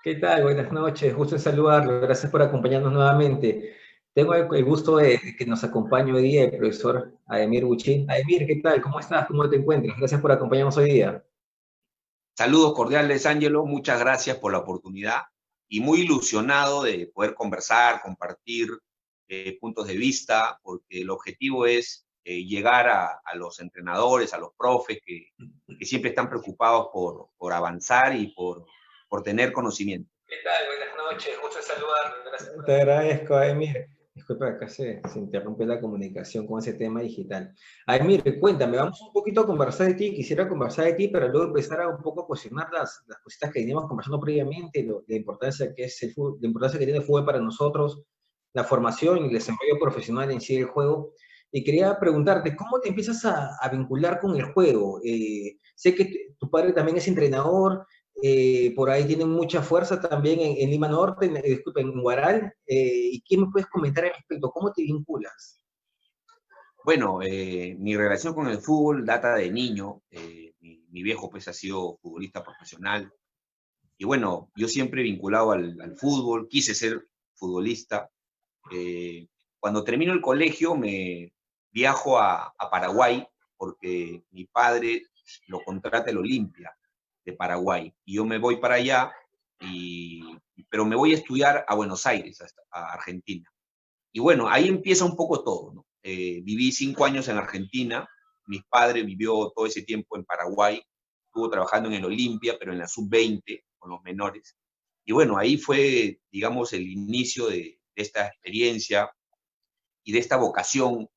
¿Qué tal? Buenas noches, gusto en saludarlo. Gracias por acompañarnos nuevamente. Tengo el gusto de que nos acompañe hoy día el profesor Ademir Buchin. Ademir, ¿qué tal? ¿Cómo estás? ¿Cómo te encuentras? Gracias por acompañarnos hoy día. Saludos cordiales, Ángelo. Muchas gracias por la oportunidad y muy ilusionado de poder conversar, compartir puntos de vista, porque el objetivo es llegar a los entrenadores, a los profes que siempre están preocupados por avanzar y por tener conocimiento. ¿Qué tal? Buenas noches, gusto en saludarlo. Gracias. Te agradezco, Ademir. Disculpa, acá se interrumpe la comunicación con ese tema digital. Ademir, cuéntame, vamos un poquito a conversar de ti. Quisiera conversar de ti, pero luego empezar a un poco a cuestionar las cositas que veníamos conversando previamente, la importancia que es el fútbol, la importancia que tiene el fútbol para nosotros, la formación y el desarrollo profesional en sí del juego. Y quería preguntarte, ¿cómo te empiezas a vincular con el juego? Sé que tu padre también es entrenador, por ahí tienen mucha fuerza también en Lima Norte, disculpa, en Huaral. ¿Y qué me puedes comentar al respecto? ¿Cómo te vinculas? Bueno, mi relación con el fútbol data de niño. Mi viejo pues ha sido futbolista profesional. Y bueno, yo siempre vinculado al fútbol, quise ser futbolista. Eh, Cuando termino el colegio me viajo a Paraguay porque mi padre lo contrata el Olimpia de Paraguay y yo me voy para allá, pero me voy a estudiar a Buenos Aires, a Argentina. Y bueno, ahí empieza un poco todo, ¿no? Viví 5 años en Argentina, mi padre vivió todo ese tiempo en Paraguay, estuvo trabajando en el Olimpia, pero en la sub-20 con los menores. Y bueno, ahí fue, digamos, el inicio de esta experiencia y de esta vocación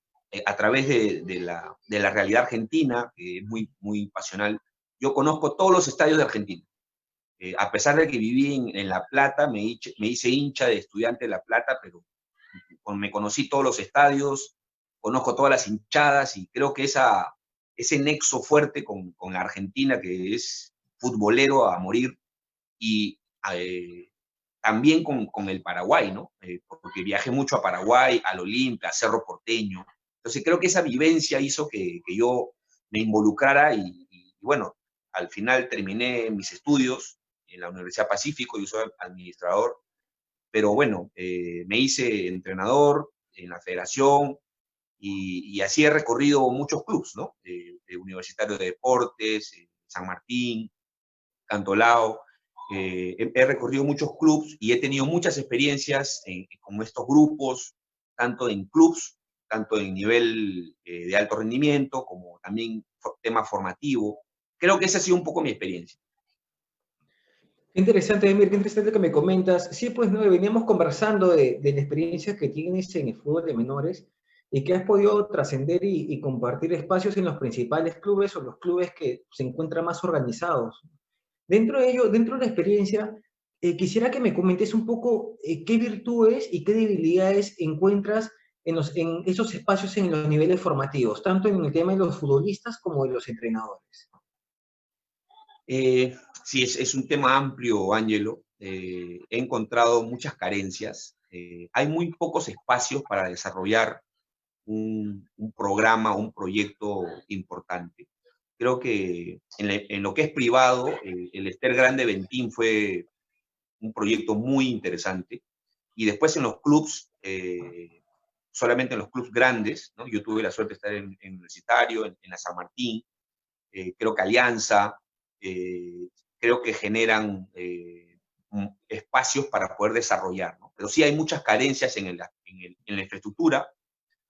a través de la realidad argentina, que es muy, muy pasional. Yo conozco todos los estadios de Argentina. A pesar de que viví en La Plata, me hice hincha de Estudiante de La Plata, pero me conocí todos los estadios, conozco todas las hinchadas y creo que ese nexo fuerte con la Argentina, que es futbolero a morir, y también con el Paraguay, ¿no? Porque viajé mucho a Paraguay, al Olimpia, a Cerro Porteño. Entonces creo que esa vivencia hizo que yo me involucrara y bueno, al final terminé mis estudios en la Universidad Pacífico, yo soy administrador, pero bueno, me hice entrenador en la federación y así he recorrido muchos clubes, ¿no? Universitario de Deportes, San Martín, Cantolao. He recorrido muchos clubes y he tenido muchas experiencias con estos grupos, tanto en clubes, tanto en nivel de alto rendimiento, como también tema formativo. Creo que esa ha sido un poco mi experiencia. Qué interesante, Emir, qué interesante que me comentas. Sí, pues no, veníamos conversando de la experiencia que tienes en el fútbol de menores y que has podido trascender y compartir espacios en los principales clubes o los clubes que se encuentran más organizados. Dentro de ello, dentro de la experiencia, quisiera que me comentes un poco qué virtudes y qué debilidades encuentras en esos espacios en los niveles formativos, tanto en el tema de los futbolistas como de los entrenadores. Sí, es un tema amplio, Ángelo. He encontrado muchas carencias. Hay muy pocos espacios para desarrollar un programa, un proyecto importante. Creo que en lo que es privado, el Ester Grande Ventín fue un proyecto muy interesante. Y después en los clubs, solamente en los clubs grandes, ¿no? Yo tuve la suerte de estar en Universitario, en la San Martín, creo que Alianza, eh, creo que generan espacios para poder desarrollar, ¿no? Pero sí hay muchas carencias en la infraestructura,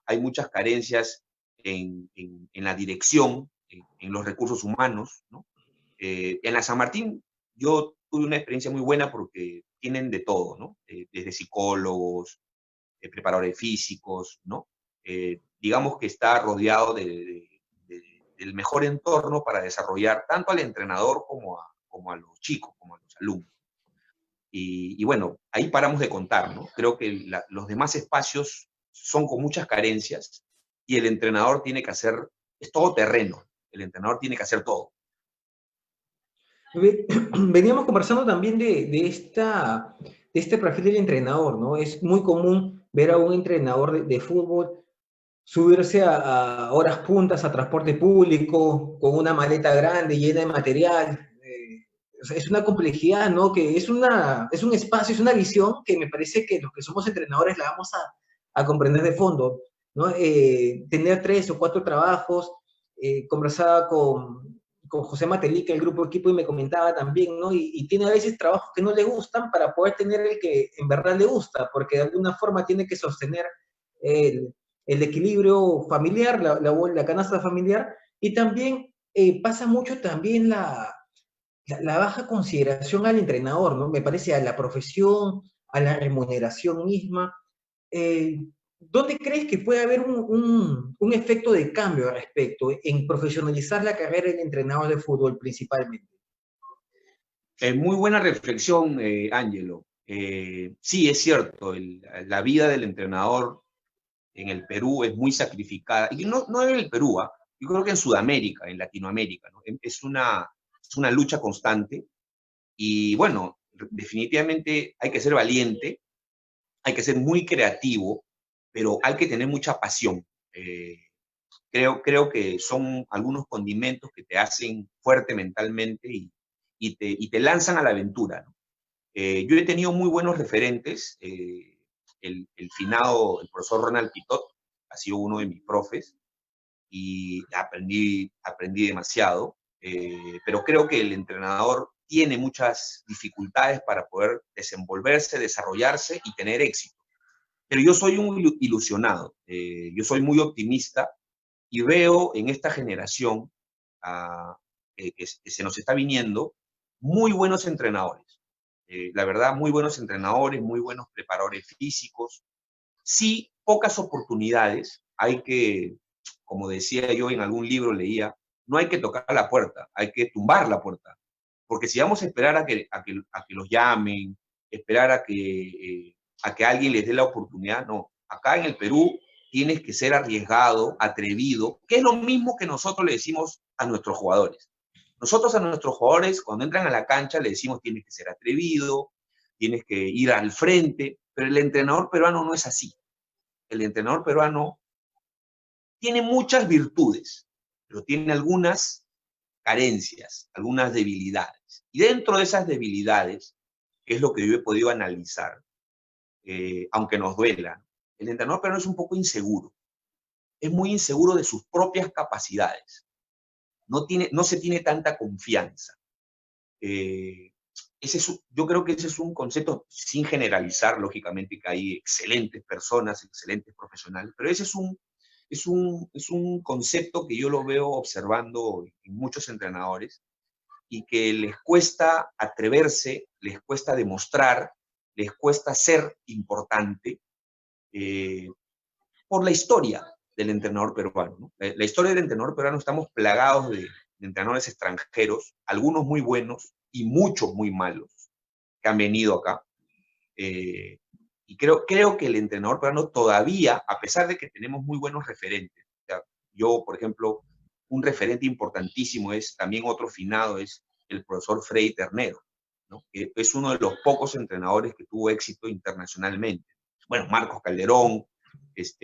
hay muchas carencias en la dirección, en los recursos humanos, ¿no? En la San Martín yo tuve una experiencia muy buena porque tienen de todo, ¿no? Desde psicólogos, preparadores físicos, ¿no? Digamos que está rodeado del mejor entorno para desarrollar tanto al entrenador como a los chicos, como a los alumnos. Y bueno, ahí paramos de contar, ¿no? Creo que los demás espacios son con muchas carencias y el entrenador tiene que hacer, es todo terreno, el entrenador tiene que hacer todo. Veníamos conversando también de este perfil del entrenador, ¿no? Es muy común ver a un entrenador de fútbol subirse a horas puntas a transporte público con una maleta grande llena de material. es una complejidad, ¿no? Que es un espacio, es una visión que me parece que los que somos entrenadores la vamos a comprender de fondo, ¿no? Tener 3 o 4 trabajos, conversaba con José Matelica, el grupo equipo, y me comentaba también, ¿no? Y tiene a veces trabajos que no le gustan para poder tener el que en verdad le gusta, porque de alguna forma tiene que sostener el, el equilibrio familiar, la canasta familiar, y también pasa mucho también la baja consideración al entrenador, ¿no? Me parece a la profesión, a la remuneración misma. Eh, ¿Dónde crees que puede haber un efecto de cambio al respecto en profesionalizar la carrera del entrenador de fútbol principalmente? Muy buena reflexión, Ángelo. Sí, es cierto, la vida del entrenador en el Perú es muy sacrificada. Y no en el Perú, ¿ah? Yo creo que en Sudamérica, en Latinoamérica, ¿no? Es una lucha constante. Y bueno, definitivamente hay que ser valiente, hay que ser muy creativo, pero hay que tener mucha pasión. Creo que son algunos condimentos que te hacen fuerte mentalmente y te lanzan a la aventura, ¿no? Yo he tenido muy buenos referentes. El finado, el profesor Ronald Pitot, ha sido uno de mis profes y aprendí demasiado. Pero creo que el entrenador tiene muchas dificultades para poder desenvolverse, desarrollarse y tener éxito. Pero yo soy un ilusionado, yo soy muy optimista y veo en esta generación que se nos está viniendo muy buenos entrenadores. La verdad, muy buenos entrenadores, muy buenos preparadores físicos. Sí, pocas oportunidades. Hay que, como decía yo en algún libro, leía, no hay que tocar la puerta, hay que tumbar la puerta. Porque si vamos a esperar a que los llamen, esperar a que alguien les dé la oportunidad, no. Acá en el Perú tienes que ser arriesgado, atrevido, que es lo mismo que nosotros le decimos a nuestros jugadores. Nosotros a nuestros jugadores, cuando entran a la cancha, le decimos tienes que ser atrevido, tienes que ir al frente, pero el entrenador peruano no es así. El entrenador peruano tiene muchas virtudes, pero tiene algunas carencias, algunas debilidades. Y dentro de esas debilidades, que es lo que yo he podido analizar, aunque nos duela, el entrenador peruano es un poco inseguro. Es muy inseguro de sus propias capacidades. No se tiene tanta confianza. Yo creo que ese es un concepto, sin generalizar, lógicamente, que hay excelentes personas, excelentes profesionales, pero ese es un concepto que yo lo veo observando en muchos entrenadores y que les cuesta atreverse, les cuesta demostrar, les cuesta ser importante eh, por la historia del entrenador peruano, ¿no? La historia del entrenador peruano, estamos plagados de entrenadores extranjeros, algunos muy buenos y muchos muy malos, que han venido acá. Y creo que el entrenador peruano todavía, a pesar de que tenemos muy buenos referentes, o sea, yo, por ejemplo, un referente importantísimo es también otro finado, es el profesor Freddy Ternero, ¿no? Que es uno de los pocos entrenadores que tuvo éxito internacionalmente. Bueno, Marcos Calderón,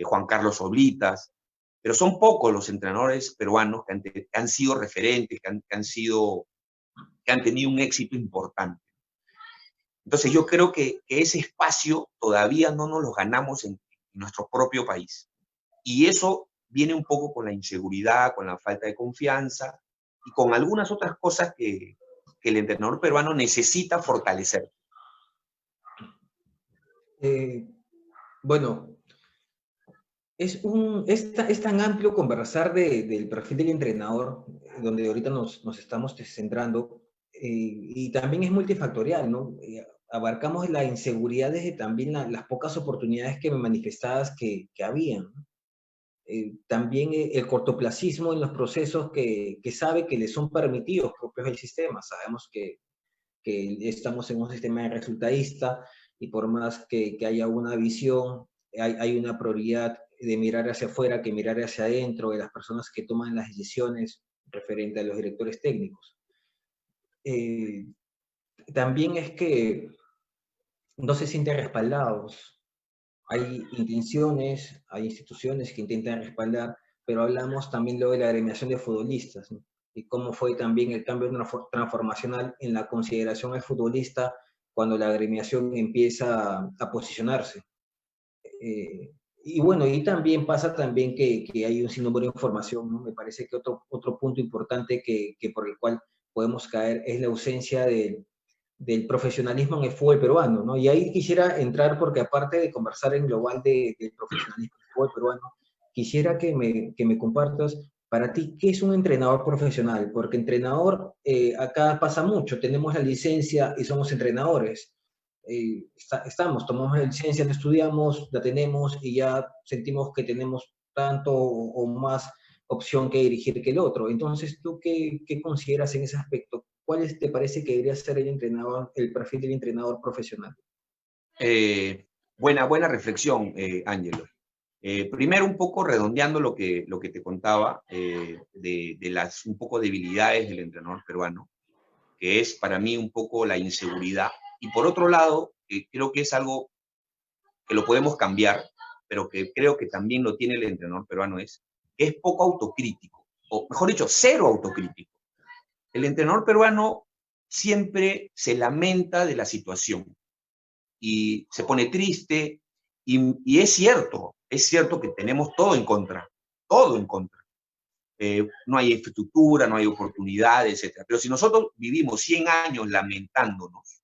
Juan Carlos Oblitas, pero son pocos los entrenadores peruanos que han sido referentes, que han tenido un éxito importante. Entonces yo creo que ese espacio todavía no nos lo ganamos en nuestro propio país. Y eso viene un poco con la inseguridad, con la falta de confianza y con algunas otras cosas que el entrenador peruano necesita fortalecer. Bueno, es tan amplio conversar del perfil del entrenador, donde ahorita nos estamos centrando, y también es multifactorial, ¿no? Abarcamos la inseguridad desde también las pocas oportunidades que me manifestabas que habían, ¿no? También el cortoplacismo en los procesos que sabe que le son permitidos propios del sistema. Sabemos que estamos en un sistema resultadista y por más que haya una visión, hay una prioridad de mirar hacia afuera que mirar hacia adentro de las personas que toman las decisiones referente a los directores técnicos. También es que no se sienten respaldados. Hay intenciones, hay instituciones que intentan respaldar, pero hablamos también luego de la agremiación de futbolistas, ¿no? y cómo fue también el cambio transformacional en la consideración al futbolista cuando la agremiación empieza a posicionarse. Y bueno, y también pasa también que hay un sinnúmero de información, ¿no? Me parece que otro punto importante que por el cual podemos caer es la ausencia del profesionalismo en el fútbol peruano, ¿no? Y ahí quisiera entrar porque aparte de conversar en global del profesionalismo del fútbol peruano, quisiera que me compartas para ti qué es un entrenador profesional, porque entrenador acá pasa mucho, tenemos la licencia y somos entrenadores. Tomamos la licencia, la estudiamos, la tenemos y ya sentimos que tenemos tanto o más opción que dirigir que el otro. Entonces, ¿tú qué consideras en ese aspecto? ¿Cuál te parece que debería ser el entrenador, el perfil del entrenador profesional? Buena reflexión, Ángelo. Primero, un poco redondeando lo que te contaba de las un poco debilidades del entrenador peruano, que es para mí un poco la inseguridad. Y por otro lado, creo que es algo que lo podemos cambiar, pero que creo que también lo tiene el entrenador peruano, es que es poco autocrítico, o mejor dicho, cero autocrítico. El entrenador peruano siempre se lamenta de la situación y se pone triste, y es cierto que tenemos todo en contra, todo en contra. No hay infraestructura, no hay oportunidades, etc. Pero si nosotros vivimos 100 años lamentándonos,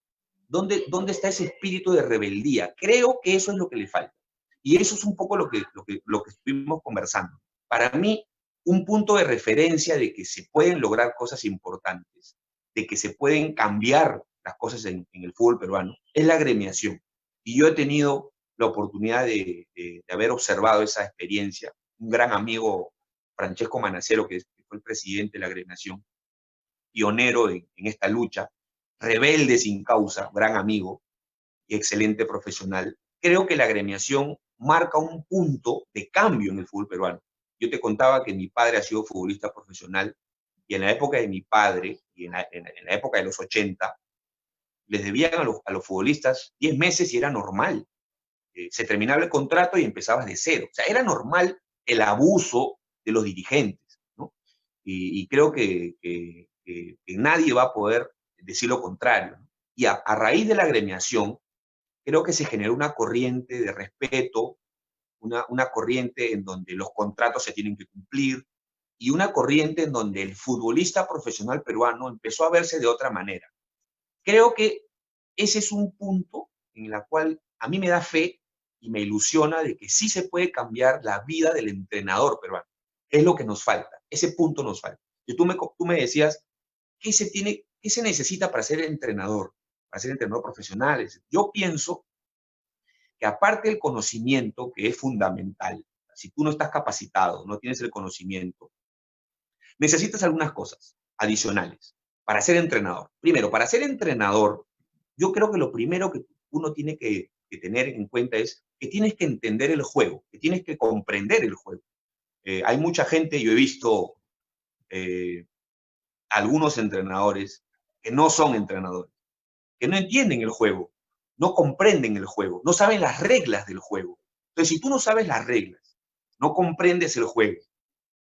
¿dónde está ese espíritu de rebeldía? Creo que eso es lo que le falta. Y eso es un poco lo que estuvimos conversando. Para mí, un punto de referencia de que se pueden lograr cosas importantes, de que se pueden cambiar las cosas en el fútbol peruano, es la agremiación. Y yo he tenido la oportunidad de haber observado esa experiencia. Un gran amigo, Francesco Manacero, que fue el presidente de la agremiación, pionero en esta lucha, rebelde sin causa, gran amigo y excelente profesional. Creo que la agremiación marca un punto de cambio en el fútbol peruano. Yo te contaba que mi padre ha sido futbolista profesional y en la época de mi padre y en la época de los 80, les debían a los futbolistas 10 meses y era normal. Se terminaba el contrato y empezabas de cero. O sea, era normal el abuso de los dirigentes, ¿no? Y creo que nadie va a poder decir lo contrario, ¿no? Y a raíz de la agremiación, creo que se generó una corriente de respeto, una corriente en donde los contratos se tienen que cumplir y una corriente en donde el futbolista profesional peruano empezó a verse de otra manera. Creo que ese es un punto en el cual a mí me da fe y me ilusiona de que sí se puede cambiar la vida del entrenador peruano. Es lo que nos falta, ese punto nos falta. Y tú me decías, ¿qué se necesita para ser entrenador profesional? Yo pienso que aparte del conocimiento, que es fundamental, si tú no estás capacitado, no tienes el conocimiento, necesitas algunas cosas adicionales para ser entrenador. Primero, para ser entrenador, yo creo que lo primero que uno tiene que tener en cuenta es que tienes que entender el juego, que tienes que comprender el juego. Hay mucha gente, yo he visto algunos entrenadores que no son entrenadores, que no entienden el juego, no comprenden el juego, no saben las reglas del juego. Entonces, si tú no sabes las reglas, no comprendes el juego,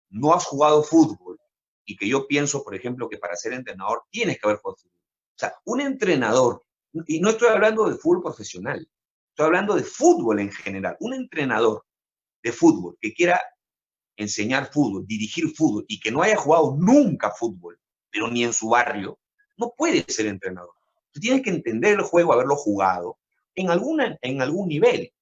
no has jugado fútbol, y que yo pienso, por ejemplo, que para ser entrenador tienes que haber jugado fútbol. O sea, un entrenador, y no estoy hablando de fútbol profesional, estoy hablando de fútbol en general, un entrenador de fútbol que quiera enseñar fútbol, dirigir fútbol, y que no haya jugado nunca fútbol, pero ni en su barrio, no puede ser entrenador. Tú tienes que entender el juego, haberlo jugado en algún nivel,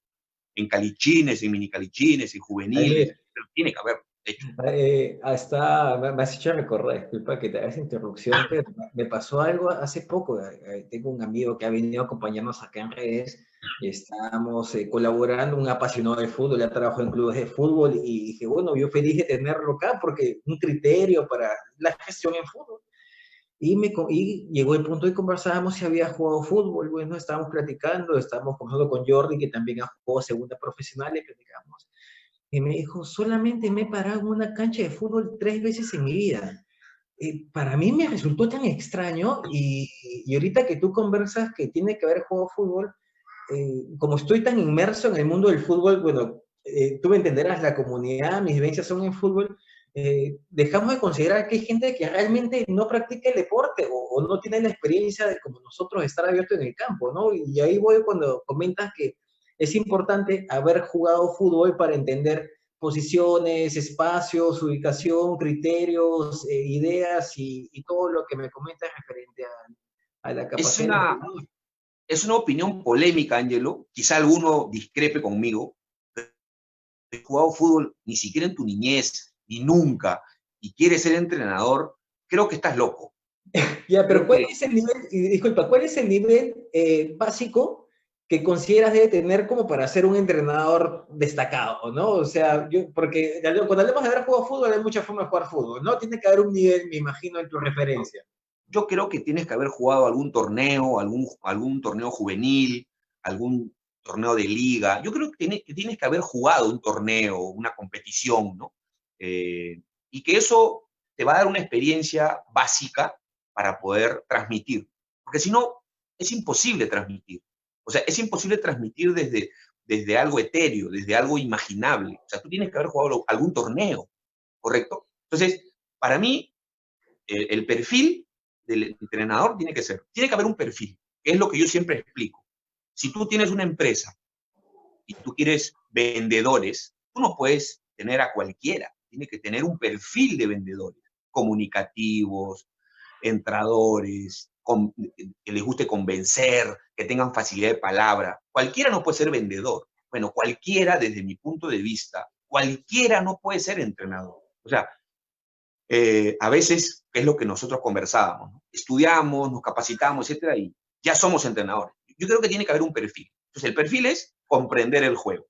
en calichines, en mini calichines, en juveniles, pero tiene que haberlo hecho. Me has hecho recordar, disculpa que te haga esa interrupción, pero me pasó algo hace poco. Tengo un amigo que ha venido a acompañarnos acá en redes y estábamos colaborando, un apasionado de fútbol, ya trabajó en clubes de fútbol y dije, bueno, yo feliz de tenerlo acá porque un criterio para la gestión en fútbol. Y llegó el punto de conversábamos si había jugado fútbol, bueno, estábamos platicando, estábamos conversando con Jordi, que también ha jugado segunda profesional, y platicamos. Y me dijo, solamente me he parado en una cancha de fútbol 3 veces en mi vida. Para mí me resultó tan extraño y ahorita que tú conversas que tiene que haber jugado fútbol, como estoy tan inmerso en el mundo del fútbol, bueno, tú me entenderás, la comunidad, mis vivencias son en fútbol, dejamos de considerar que hay gente que realmente no practica el deporte o no tiene la experiencia de como nosotros estar abierto en el campo, ¿no? Y ahí voy cuando comentas que es importante haber jugado fútbol para entender posiciones, espacios, ubicación, criterios, ideas y todo lo que me comentas referente a la Es capacidad del una, entrenador. es una opinión polémica, Ángelo. Quizá alguno discrepe conmigo. He jugado fútbol ni siquiera en tu niñez, ni nunca, y quieres ser entrenador, creo que estás loco. Ya, pero Creo ¿cuál que es el nivel, y disculpa, cuál es el nivel básico que consideras debe tener como para ser un entrenador destacado, ¿no? O sea, porque cuando hablamos de haber jugado fútbol, hay muchas formas de jugar fútbol, ¿no? Tiene que haber un nivel, me imagino, en tu referencia. yo creo que tienes que haber jugado algún torneo juvenil, algún torneo de liga. Yo creo que tienes que haber jugado un torneo, una competición, ¿no? Y que eso te va a dar una experiencia básica para poder transmitir. Porque si no, es imposible transmitir. O sea, es imposible transmitir desde algo etéreo, desde algo imaginable. O sea, tú tienes que haber jugado algún torneo, ¿correcto? Entonces, para mí, el perfil del entrenador tiene que haber un perfil, que es lo que yo siempre explico. Si tú tienes una empresa y tú quieres vendedores, tú no puedes tener a cualquiera, tiene que tener un perfil de vendedores, comunicativos, entradores, que les guste convencer, que tengan facilidad de palabra. Cualquiera no puede ser vendedor. Bueno, cualquiera, desde mi punto de vista, cualquiera no puede ser entrenador. O sea, a veces es lo que nosotros conversábamos, ¿no? Estudiamos, nos capacitamos, etcétera, y ya somos entrenadores. Yo creo que tiene que haber un perfil. Entonces, el perfil es comprender el juego.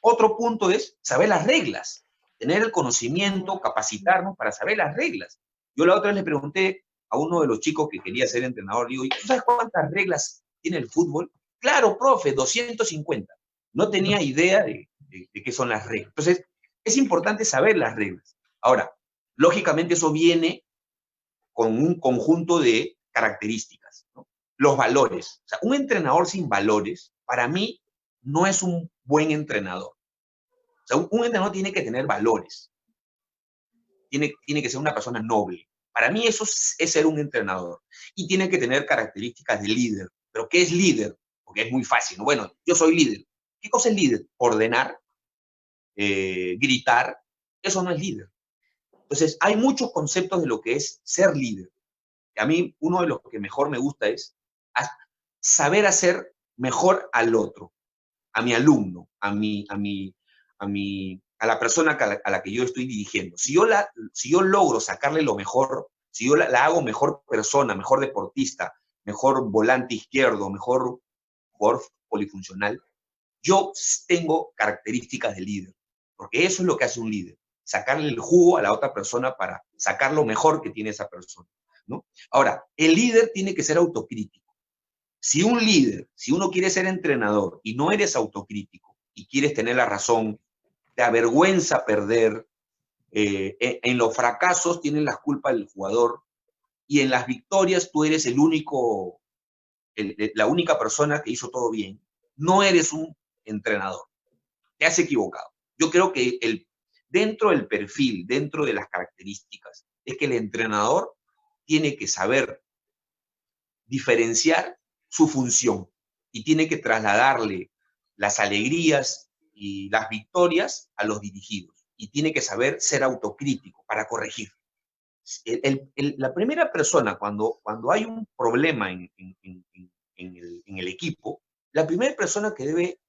Otro punto es saber las reglas, tener el conocimiento, capacitarnos para saber las reglas. Yo la otra vez le pregunté a uno de los chicos que quería ser entrenador, le digo, ¿y tú sabes cuántas reglas tiene el fútbol? Claro, profe, 250. No tenía idea de qué son las reglas. Entonces, es importante saber las reglas. Ahora, lógicamente eso viene con un conjunto de características, ¿no? Los valores. O sea, un entrenador sin valores, para mí, no es un buen entrenador. O sea, un entrenador tiene que tener valores, tiene que ser una persona noble. Para mí eso es ser un entrenador. Y tiene que tener características de líder. ¿Pero qué es líder? Porque es muy fácil, ¿no? Bueno, yo soy líder. ¿Qué cosa es líder? Ordenar, gritar. Eso no es líder. Entonces, hay muchos conceptos de lo que es ser líder. A mí, uno de los que mejor me gusta es saber hacer mejor al otro, a mi alumno, a la persona a la que yo estoy dirigiendo. Si yo logro sacarle lo mejor, si yo la hago mejor persona, mejor deportista, mejor volante izquierdo, mejor jugador polifuncional, yo tengo características de líder, porque eso es lo que hace un líder, sacarle el jugo a la otra persona para sacar lo mejor que tiene esa persona, ¿no? Ahora, el líder tiene que ser autocrítico. Si un líder, si uno quiere ser entrenador y no eres autocrítico y quieres tener la razón, te avergüenza perder, en los fracasos tienes la culpa del jugador y en las victorias tú eres la única persona que hizo todo bien, no eres un entrenador, te has equivocado. Yo creo que dentro del perfil, dentro de las características, es que el entrenador tiene que saber diferenciar su función y tiene que trasladarle las alegrías y las victorias a los dirigidos y tiene que saber ser autocrítico para corregir. La primera persona, cuando hay un problema en el equipo, la primera persona que debe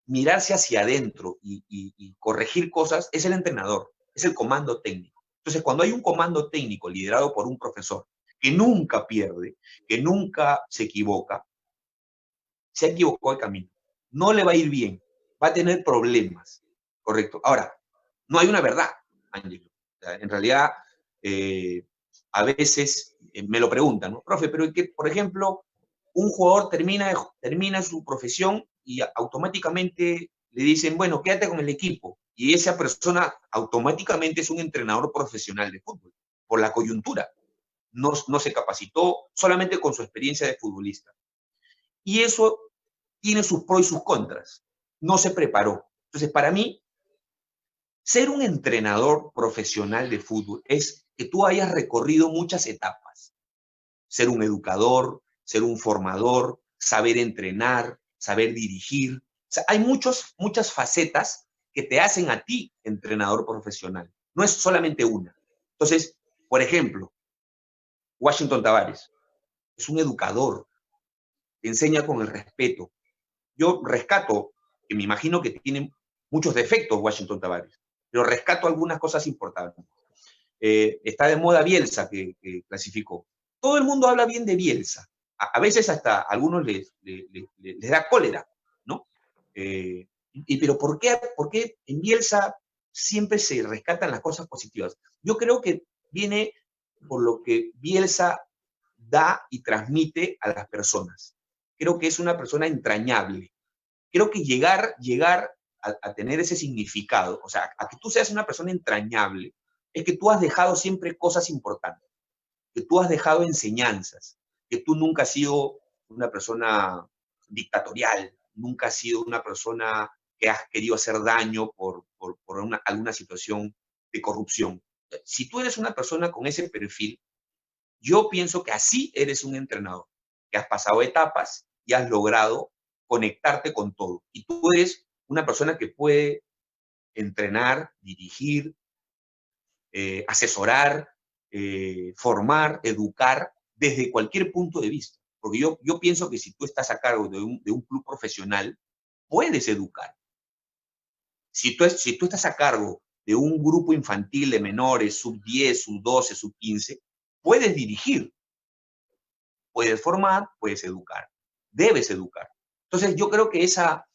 mirarse hacia adentro y corregir cosas es el entrenador, es el comando técnico. Entonces, cuando hay un comando técnico liderado por un profesor que nunca pierde, que nunca se equivoca, se ha equivocado el camino. No le va a ir bien, va a tener problemas, ¿correcto? Ahora, no hay una verdad, Ángelo. O sea, en realidad, eh, a veces me lo preguntan, ¿no? Profe, pero que, por ejemplo, un jugador termina su profesión y automáticamente le dicen, bueno, quédate con el equipo. Y esa persona automáticamente es un entrenador profesional de fútbol, por la coyuntura. No se capacitó solamente con su experiencia de futbolista. Y eso tiene sus pros y sus contras. No se preparó. Entonces, para mí, Ser un entrenador profesional de fútbol es que tú hayas recorrido muchas etapas. Ser un educador, ser un formador, saber entrenar, saber dirigir. O sea, hay muchas facetas que te hacen a ti entrenador profesional. No es solamente una. Entonces, por ejemplo, Washington Tavares es un educador, te enseña con el respeto. Yo rescato, que me imagino que tiene muchos defectos Washington Tavares, pero rescato algunas cosas importantes. Está de moda Bielsa, que clasificó. Todo el mundo habla bien de Bielsa. A veces hasta a algunos les da cólera, ¿no? Pero ¿por qué en Bielsa siempre se rescatan las cosas positivas? Yo creo que viene por lo que Bielsa da y transmite a las personas. Creo que es una persona entrañable. Creo que llegar a tener ese significado, o sea, a que tú seas una persona entrañable, es que tú has dejado siempre cosas importantes, que tú has dejado enseñanzas, que tú nunca has sido una persona dictatorial, nunca has sido una persona que has querido hacer daño por alguna situación de corrupción. Si tú eres una persona con ese perfil, yo pienso que así eres un entrenador, que has pasado etapas y has logrado conectarte con todo. Y tú eres una persona que puede entrenar, dirigir, asesorar, formar, educar desde cualquier punto de vista. Porque yo pienso que si tú estás a cargo de un club profesional, puedes educar. Si tú estás a cargo de un grupo infantil de menores, sub-10, sub-12, sub-15, puedes dirigir, puedes formar, puedes educar, debes educar. Entonces yo creo que esa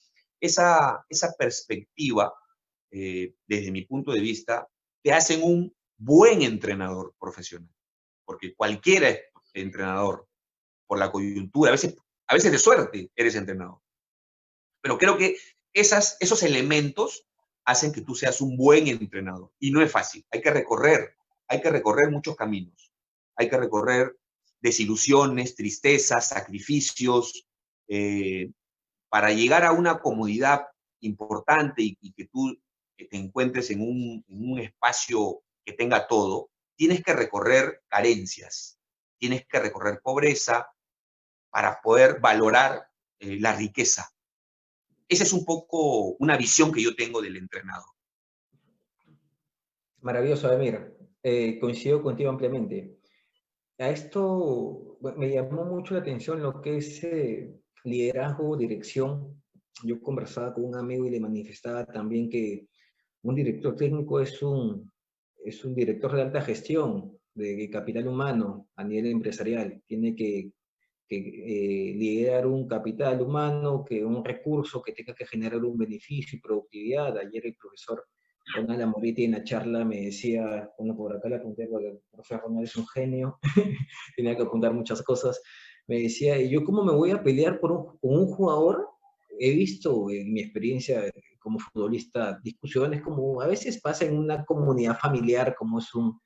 perspectiva, desde mi punto de vista, te hacen un buen entrenador profesional. Porque cualquier entrenador, por la coyuntura, a veces de suerte eres entrenador. Pero creo que esos elementos hacen que tú seas un buen entrenador. Y no es fácil, hay que recorrer muchos caminos. Hay que recorrer desilusiones, tristezas, sacrificios, para llegar a una comodidad importante y que tú te encuentres en un espacio que tenga todo, tienes que recorrer carencias, tienes que recorrer pobreza para poder valorar la riqueza. Esa es un poco una visión que yo tengo del entrenador. Maravilloso, Ademir. Coincido contigo ampliamente. A esto me llamó mucho la atención lo que es liderazgo, dirección. Yo conversaba con un amigo y le manifestaba también que un director técnico es un director de alta gestión de capital humano a nivel empresarial. Tiene que liderar un capital humano, que un recurso que tenga que generar un beneficio y productividad. Ayer el profesor Ronald Amoriti en la charla me decía, bueno, por acá le apunté porque el profesor Ronald es un genio, tenía que apuntar muchas cosas, me decía, ¿y yo cómo me voy a pelear con un jugador? He visto en mi experiencia como futbolista discusiones como a veces pasa en una comunidad familiar como es un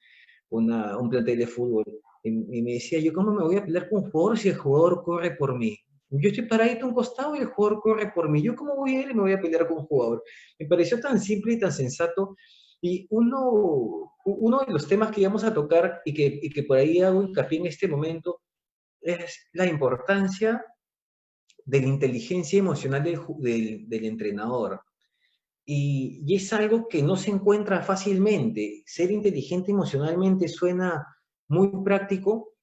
plantel de fútbol. Y me decía, ¿yo cómo me voy a pelear con un jugador si el jugador corre por mí? Yo estoy paradito a un costado y el jugador corre por mí. ¿Yo cómo voy a ir y me voy a pelear con un jugador? Me pareció tan simple y tan sensato. Y uno de los temas que íbamos a tocar y que por ahí hago hincapié en este momento es la importancia de la inteligencia emocional del entrenador. Y es algo que no se encuentra fácilmente. Ser inteligente emocionalmente suena muy práctico,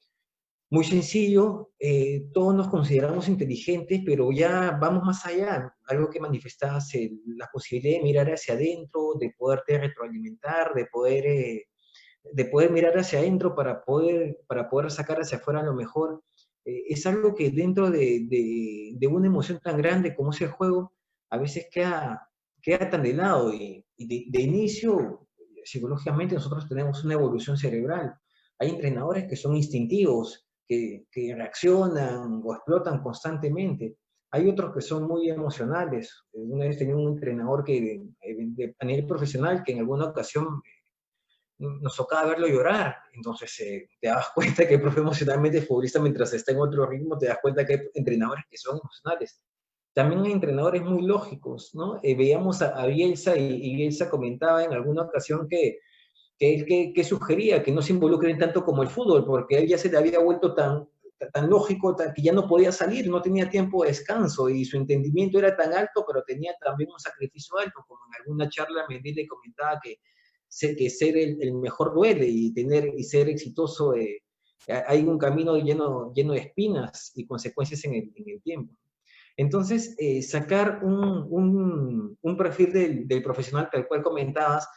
muy sencillo. Todos nos consideramos inteligentes, pero ya vamos más allá. Algo que manifestabas, la posibilidad de mirar hacia adentro, de poderte retroalimentar, de poder mirar hacia adentro para poder sacar hacia afuera lo mejor. Es algo que dentro de una emoción tan grande como es el juego, a veces queda tan de lado y de inicio, psicológicamente nosotros tenemos una evolución cerebral. Hay entrenadores que son instintivos, que reaccionan o explotan constantemente. Hay otros que son muy emocionales. Una vez tenía un entrenador a nivel profesional que en alguna ocasión nos tocaba verlo llorar, entonces te das cuenta que el profe emocionalmente futbolista mientras está en otro ritmo, te das cuenta que hay entrenadores que son emocionales. también hay entrenadores muy lógicos, ¿no? Veíamos a Bielsa y Bielsa comentaba en alguna ocasión que sugería que no se involucren tanto como el fútbol, porque él ya se le había vuelto tan lógico que ya no podía salir, no tenía tiempo de descanso y su entendimiento era tan alto, pero tenía también un sacrificio alto, como en alguna charla Mendy le comentaba que ser el mejor duele y ser exitoso, hay un camino lleno de espinas y consecuencias en el tiempo. Entonces, sacar un perfil del profesional tal cual comentabas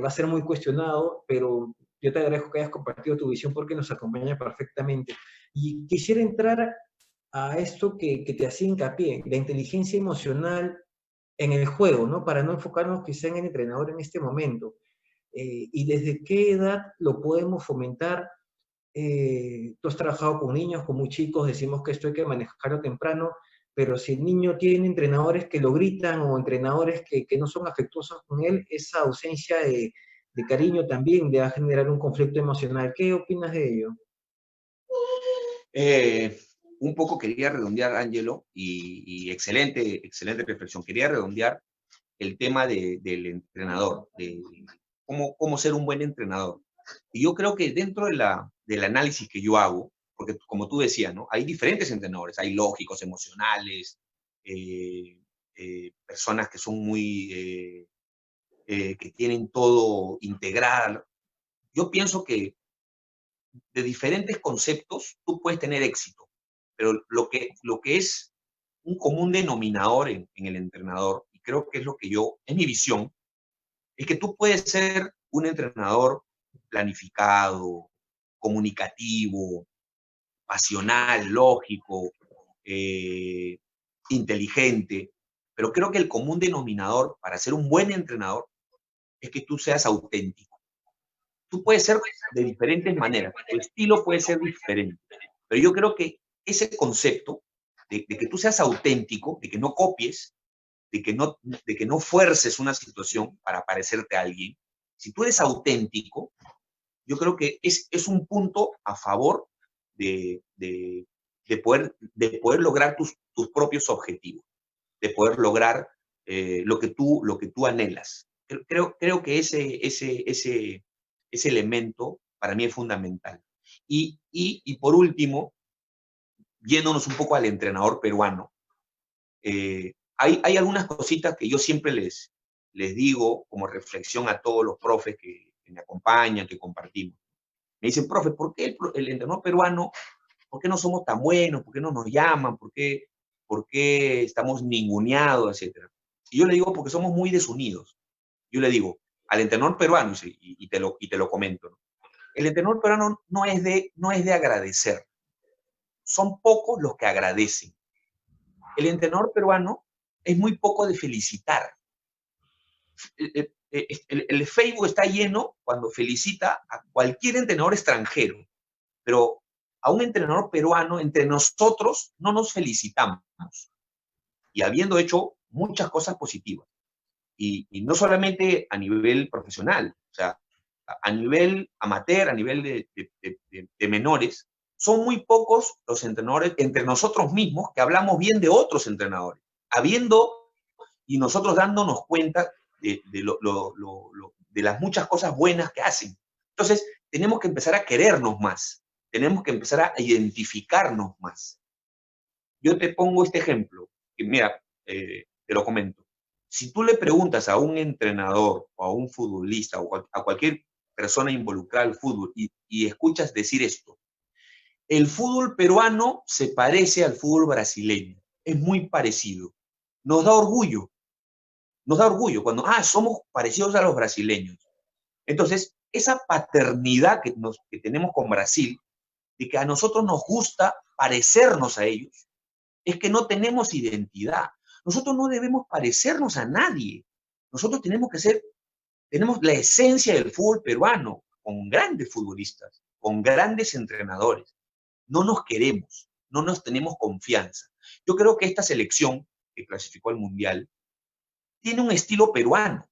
va a ser muy cuestionado, pero yo te agradezco que hayas compartido tu visión porque nos acompaña perfectamente. Y quisiera entrar a esto que te hacía hincapié, la inteligencia emocional en el juego, ¿no? Para no enfocarnos quizá en el entrenador en este momento. Y desde qué edad lo podemos fomentar. Tú has trabajado con niños, con muy chicos, decimos que esto hay que manejarlo temprano, pero si el niño tiene entrenadores que lo gritan o entrenadores que no son afectuosos con él, esa ausencia de cariño también le va a generar un conflicto emocional. ¿Qué opinas de ello? Un poco quería redondear, Ángelo, y excelente reflexión. Quería redondear el tema del entrenador, de cómo ser un buen entrenador. Y yo creo que dentro del análisis que yo hago, porque como tú decías, ¿no? Hay diferentes entrenadores, hay lógicos, emocionales, personas que son que tienen todo integral. Yo pienso que de diferentes conceptos tú puedes tener éxito, pero lo que es un común denominador en el entrenador, y creo que es lo que es mi visión, es que tú puedes ser un entrenador planificado, comunicativo, pasional, lógico, eh, inteligente, pero creo que el común denominador para ser un buen entrenador es que tú seas auténtico. Tú puedes ser de diferentes maneras, tu estilo puede ser diferente, pero yo creo que ese concepto de que tú seas auténtico, de que no copies, de que no fuerces una situación para parecerte a alguien, si tú eres auténtico, yo creo que es un punto a favor de poder lograr tus propios objetivos, de poder lograr lo que tú anhelas. Creo que ese elemento para mí es fundamental. Y por último, yéndonos un poco al entrenador peruano, hay algunas cositas que yo siempre les digo como reflexión a todos los profes que me acompañan, que compartimos. Me dicen, profe, ¿por qué el entrenador peruano, por qué no somos tan buenos? ¿Por qué no nos llaman? ¿Por qué estamos ninguneados, etcétera? Y yo le digo, porque somos muy desunidos. Yo le digo, al entrenador peruano, y te lo comento, ¿no? El entrenador peruano no es de agradecer. Son pocos los que agradecen. El entrenador peruano es muy poco de felicitar. El Facebook está lleno cuando felicita a cualquier entrenador extranjero, pero a un entrenador peruano, entre nosotros, no nos felicitamos. Y habiendo hecho muchas cosas positivas. Y no solamente a nivel profesional, o sea, a nivel amateur, a nivel de menores, son muy pocos los entrenadores entre nosotros mismos que hablamos bien de otros entrenadores, habiendo y nosotros dándonos cuenta de las muchas cosas buenas que hacen. Entonces, tenemos que empezar a querernos más, tenemos que empezar a identificarnos más. Yo te pongo este ejemplo, que mira, te lo comento. Si tú le preguntas a un entrenador o a un futbolista o a cualquier persona involucrada al fútbol y escuchas decir esto, el fútbol peruano se parece al fútbol brasileño, es muy parecido. Nos da orgullo cuando, somos parecidos a los brasileños. Entonces, esa paternidad que tenemos con Brasil, de que a nosotros nos gusta parecernos a ellos, es que no tenemos identidad. Nosotros no debemos parecernos a nadie. Nosotros tenemos la esencia del fútbol peruano, con grandes futbolistas, con grandes entrenadores. No nos queremos, no nos tenemos confianza. Yo creo que esta selección que clasificó al Mundial tiene un estilo peruano.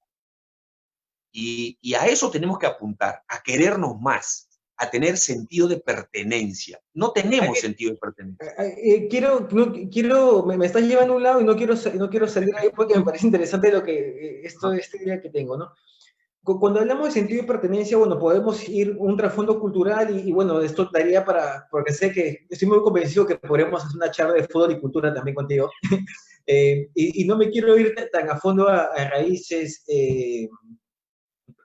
Y a eso tenemos que apuntar, a querernos más, a tener sentido de pertenencia. No tenemos sentido de pertenencia. Me estás llevando a un lado y no quiero salir ahí porque me parece interesante esta idea que tengo, ¿no? Cuando hablamos de sentido de pertenencia, bueno, podemos ir un trasfondo cultural y bueno, esto daría porque sé que estoy muy convencido que podremos hacer una charla de fútbol y cultura también contigo. Y no me quiero ir tan a fondo a raíces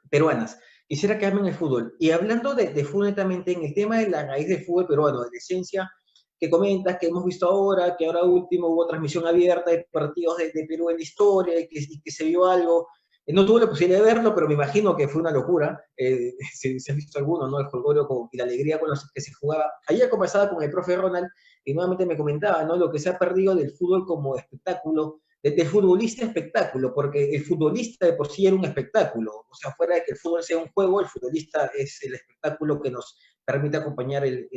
peruanas. Quisiera quedarme en el fútbol. Y hablando de fútbol netamente, en el tema de la raíz del fútbol peruano, de la esencia que comentas, que hemos visto ahora, que ahora último hubo transmisión abierta de partidos de Perú en la historia y que se vio algo. No tuve la posibilidad de verlo, pero me imagino que fue una locura. Si has visto alguno, ¿no? El jolgorio y la alegría con los que se jugaba. Ayer conversaba con el profe Ronald y nuevamente me comentaba, ¿no? Lo que se ha perdido del fútbol como espectáculo, de futbolista espectáculo, porque el futbolista de por sí era un espectáculo. O sea, fuera de que el fútbol sea un juego, el futbolista es el espectáculo que nos permite acompañar el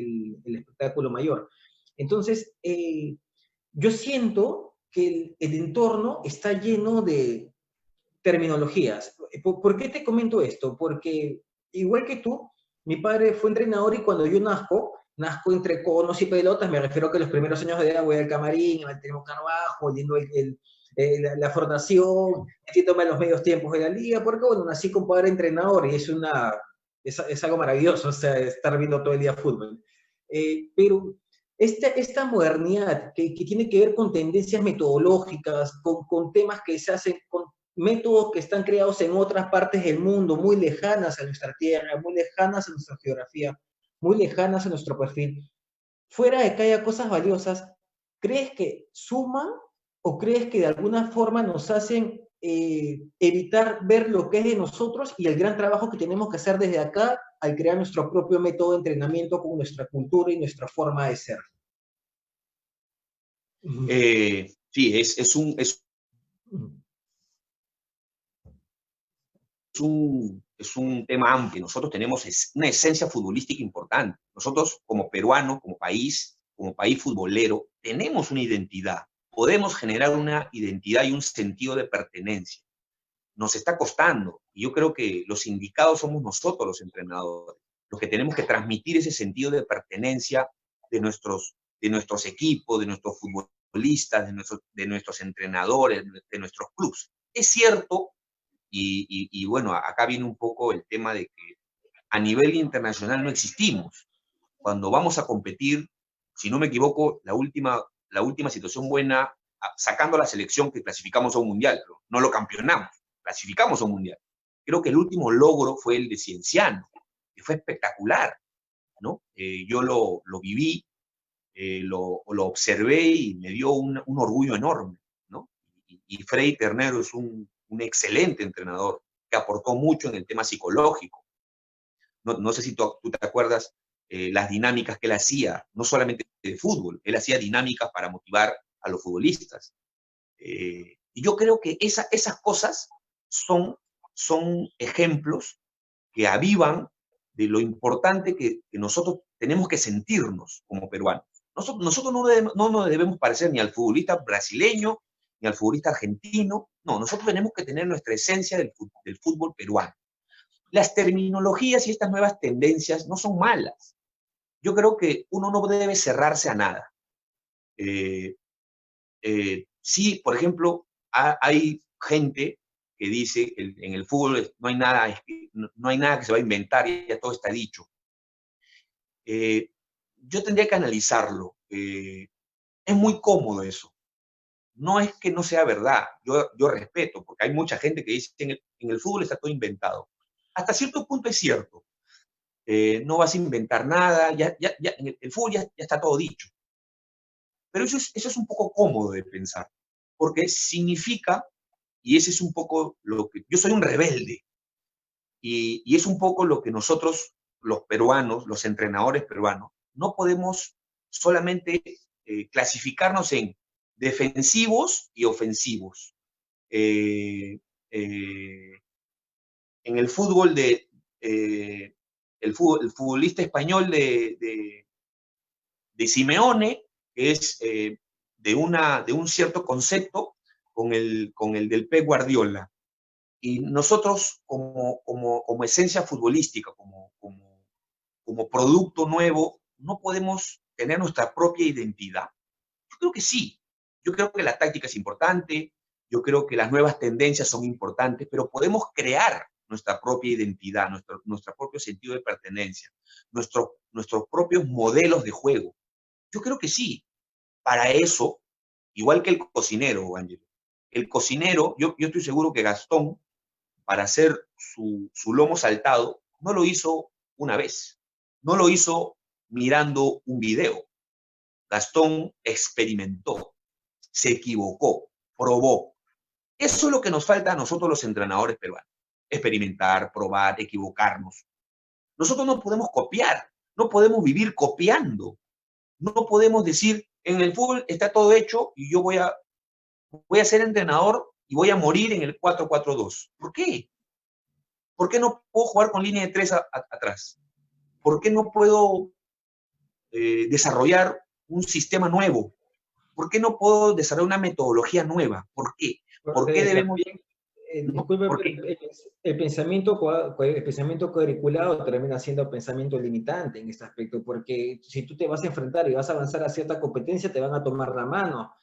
espectáculo mayor. Entonces, yo siento que el entorno está lleno de terminologías. ¿Por qué te comento esto? Porque igual que tú, mi padre fue entrenador y cuando yo nazco entre conos y pelotas, me refiero a que los primeros años de edad voy al camarín, al tenemos Carvajo, viendo la formación, metiéndome en los medios tiempos de la liga, porque bueno, nací con padre entrenador y es algo maravilloso, o sea, estar viendo todo el día fútbol. Pero esta modernidad que tiene que ver con tendencias metodológicas, con temas que se hacen, con métodos que están creados en otras partes del mundo, muy lejanas a nuestra tierra, muy lejanas a nuestra geografía, muy lejanas a nuestro perfil, fuera de que haya cosas valiosas, ¿crees que suman o crees que de alguna forma nos hacen evitar ver lo que es de nosotros y el gran trabajo que tenemos que hacer desde acá al crear nuestro propio método de entrenamiento con nuestra cultura y nuestra forma de ser? Sí, es un tema amplio. Nosotros tenemos una esencia futbolística importante. Nosotros como peruanos, como país futbolero, tenemos una identidad. Podemos generar una identidad y un sentido de pertenencia. Nos está costando. Y yo creo que los indicados somos nosotros los entrenadores, los que tenemos que transmitir ese sentido de pertenencia de nuestros equipos, de nuestros futbolistas, de nuestros entrenadores, de nuestros clubes. Es cierto, y bueno, acá viene un poco el tema de que a nivel internacional no existimos. Cuando vamos a competir, si no me equivoco, la última situación buena, sacando la selección que clasificamos a un mundial, no lo campeonamos, clasificamos a un mundial. Creo que el último logro fue el de Cienciano, que fue espectacular, ¿no? Yo lo viví, lo observé y me dio un orgullo enorme, ¿no? Y Freddy Ternero es un excelente entrenador que aportó mucho en el tema psicológico. No sé si tú te acuerdas las dinámicas que él hacía, no solamente de fútbol, él hacía dinámicas para motivar a los futbolistas. Y yo creo que esas cosas son ejemplos que avivan de lo importante que nosotros tenemos que sentirnos como peruanos. Nosotros no nos debemos parecer ni al futbolista brasileño, ni al futbolista argentino. No, nosotros tenemos que tener nuestra esencia del fútbol peruano. Las terminologías y estas nuevas tendencias no son malas. Yo creo que uno no debe cerrarse a nada. Sí, por ejemplo, hay gente que dice que en el fútbol no hay nada que se va a inventar, ya todo está dicho. Yo tendría que analizarlo. Es muy cómodo eso. No es que no sea verdad, yo respeto, porque hay mucha gente que dice que en el fútbol está todo inventado. Hasta cierto punto es cierto. No vas a inventar nada, en el fútbol ya está todo dicho. Pero eso es un poco cómodo de pensar, porque significa, y ese es un poco lo que, yo soy un rebelde, y es un poco lo que nosotros, los peruanos, los entrenadores peruanos, no podemos solamente clasificarnos en defensivos y ofensivos. En el fútbol el futbolista español de Simeone es de un cierto concepto con el del Pep Guardiola. Y nosotros como esencia futbolística, como producto nuevo, no podemos tener nuestra propia identidad? Yo creo que sí. Yo creo que la táctica es importante, yo creo que las nuevas tendencias son importantes, pero podemos crear nuestra propia identidad, nuestro propio sentido de pertenencia, nuestros propios modelos de juego. Yo creo que sí. Para eso, igual que el cocinero, Ángel, el cocinero, yo estoy seguro que Gastón, para hacer su lomo saltado, no lo hizo una vez, no lo hizo mirando un video. Gastón experimentó, se equivocó, probó. Eso es lo que nos falta a nosotros los entrenadores peruanos. Experimentar, probar, equivocarnos. Nosotros no podemos copiar, no podemos vivir copiando. No podemos decir, en el fútbol está todo hecho y yo voy a ser entrenador y voy a morir en el 4-4-2. ¿Por qué? ¿Por qué no puedo jugar con línea de 3 atrás? ¿Por qué no puedo desarrollar un sistema nuevo? ¿Por qué no puedo desarrollar una metodología nueva? ¿Por qué? ¿Por qué debemos...? Disculpe, pero el pensamiento cuadriculado termina siendo pensamiento limitante en este aspecto, porque si tú te vas a enfrentar y vas a avanzar a cierta competencia, te van a tomar la mano.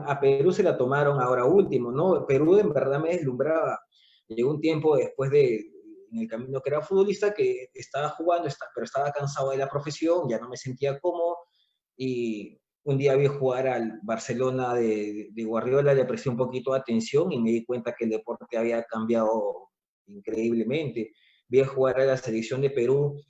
A Perú se la tomaron ahora último, ¿no? Perú en verdad me deslumbraba. Llegó un tiempo después en el camino que era futbolista, que estaba jugando, pero estaba cansado de la profesión, ya no me sentía cómodo, y un día vi jugar al Barcelona de Guardiola, le presté un poquito de atención y me di cuenta que el deporte había cambiado increíblemente. Vi jugar a la selección de Perú,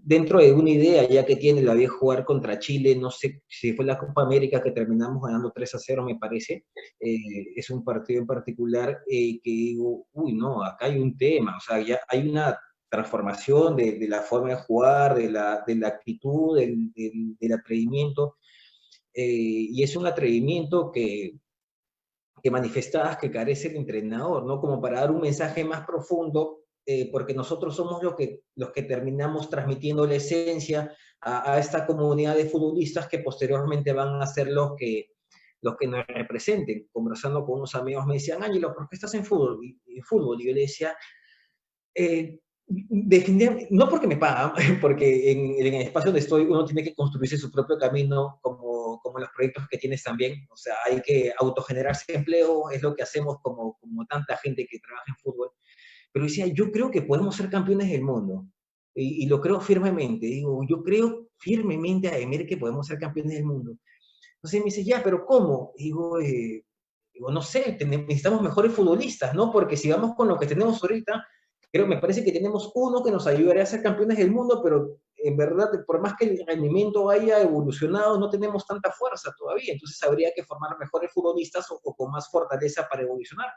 dentro de una idea ya que tiene, la vi jugar contra Chile, no sé si fue la Copa América que terminamos ganando 3-0, me parece. Es un partido en particular que digo, uy, no, acá hay un tema, o sea, ya hay una transformación de la forma de jugar, de la actitud, del atrevimiento, y es un atrevimiento que manifestabas que carece el entrenador, ¿no? Como para dar un mensaje más profundo, porque nosotros somos los que terminamos transmitiendo la esencia a esta comunidad de futbolistas que posteriormente van a ser los que nos representen. Conversando con unos amigos me decían, Ángelo, ¿por qué estás en fútbol? Y yo le decía, no porque me pagan, porque en el espacio donde estoy uno tiene que construirse su propio camino, como los proyectos que tienes también. O sea, hay que autogenerarse empleo, es lo que hacemos como tanta gente que trabaja en fútbol. Pero decía, yo creo que podemos ser campeones del mundo. Y lo creo firmemente. Digo, yo creo firmemente a Emer que podemos ser campeones del mundo. Entonces me dice, ya, pero ¿cómo? Digo, no sé, necesitamos mejores futbolistas, ¿no? Porque si vamos con lo que tenemos ahorita, me parece que tenemos uno que nos ayudaría a ser campeones del mundo, pero en verdad, por más que el rendimiento haya evolucionado, no tenemos tanta fuerza todavía. Entonces habría que formar mejores futbolistas o con más fortaleza para evolucionar.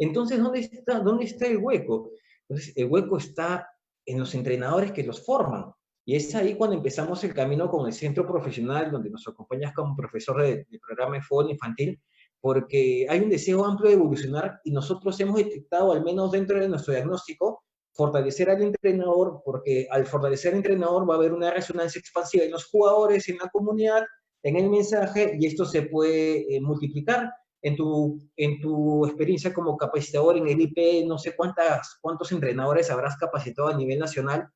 Entonces, ¿dónde está el hueco? Entonces, el hueco está en los entrenadores que los forman. Y es ahí cuando empezamos el camino con el centro profesional, donde nos acompañas como profesor de programa de fútbol infantil, porque hay un deseo amplio de evolucionar y nosotros hemos detectado, al menos dentro de nuestro diagnóstico, fortalecer al entrenador, porque al fortalecer al entrenador va a haber una resonancia expansiva en los jugadores, en la comunidad, en el mensaje, y esto se puede multiplicar. En tu experiencia como capacitador en el IP, no sé cuántos entrenadores habrás capacitado a nivel nacional,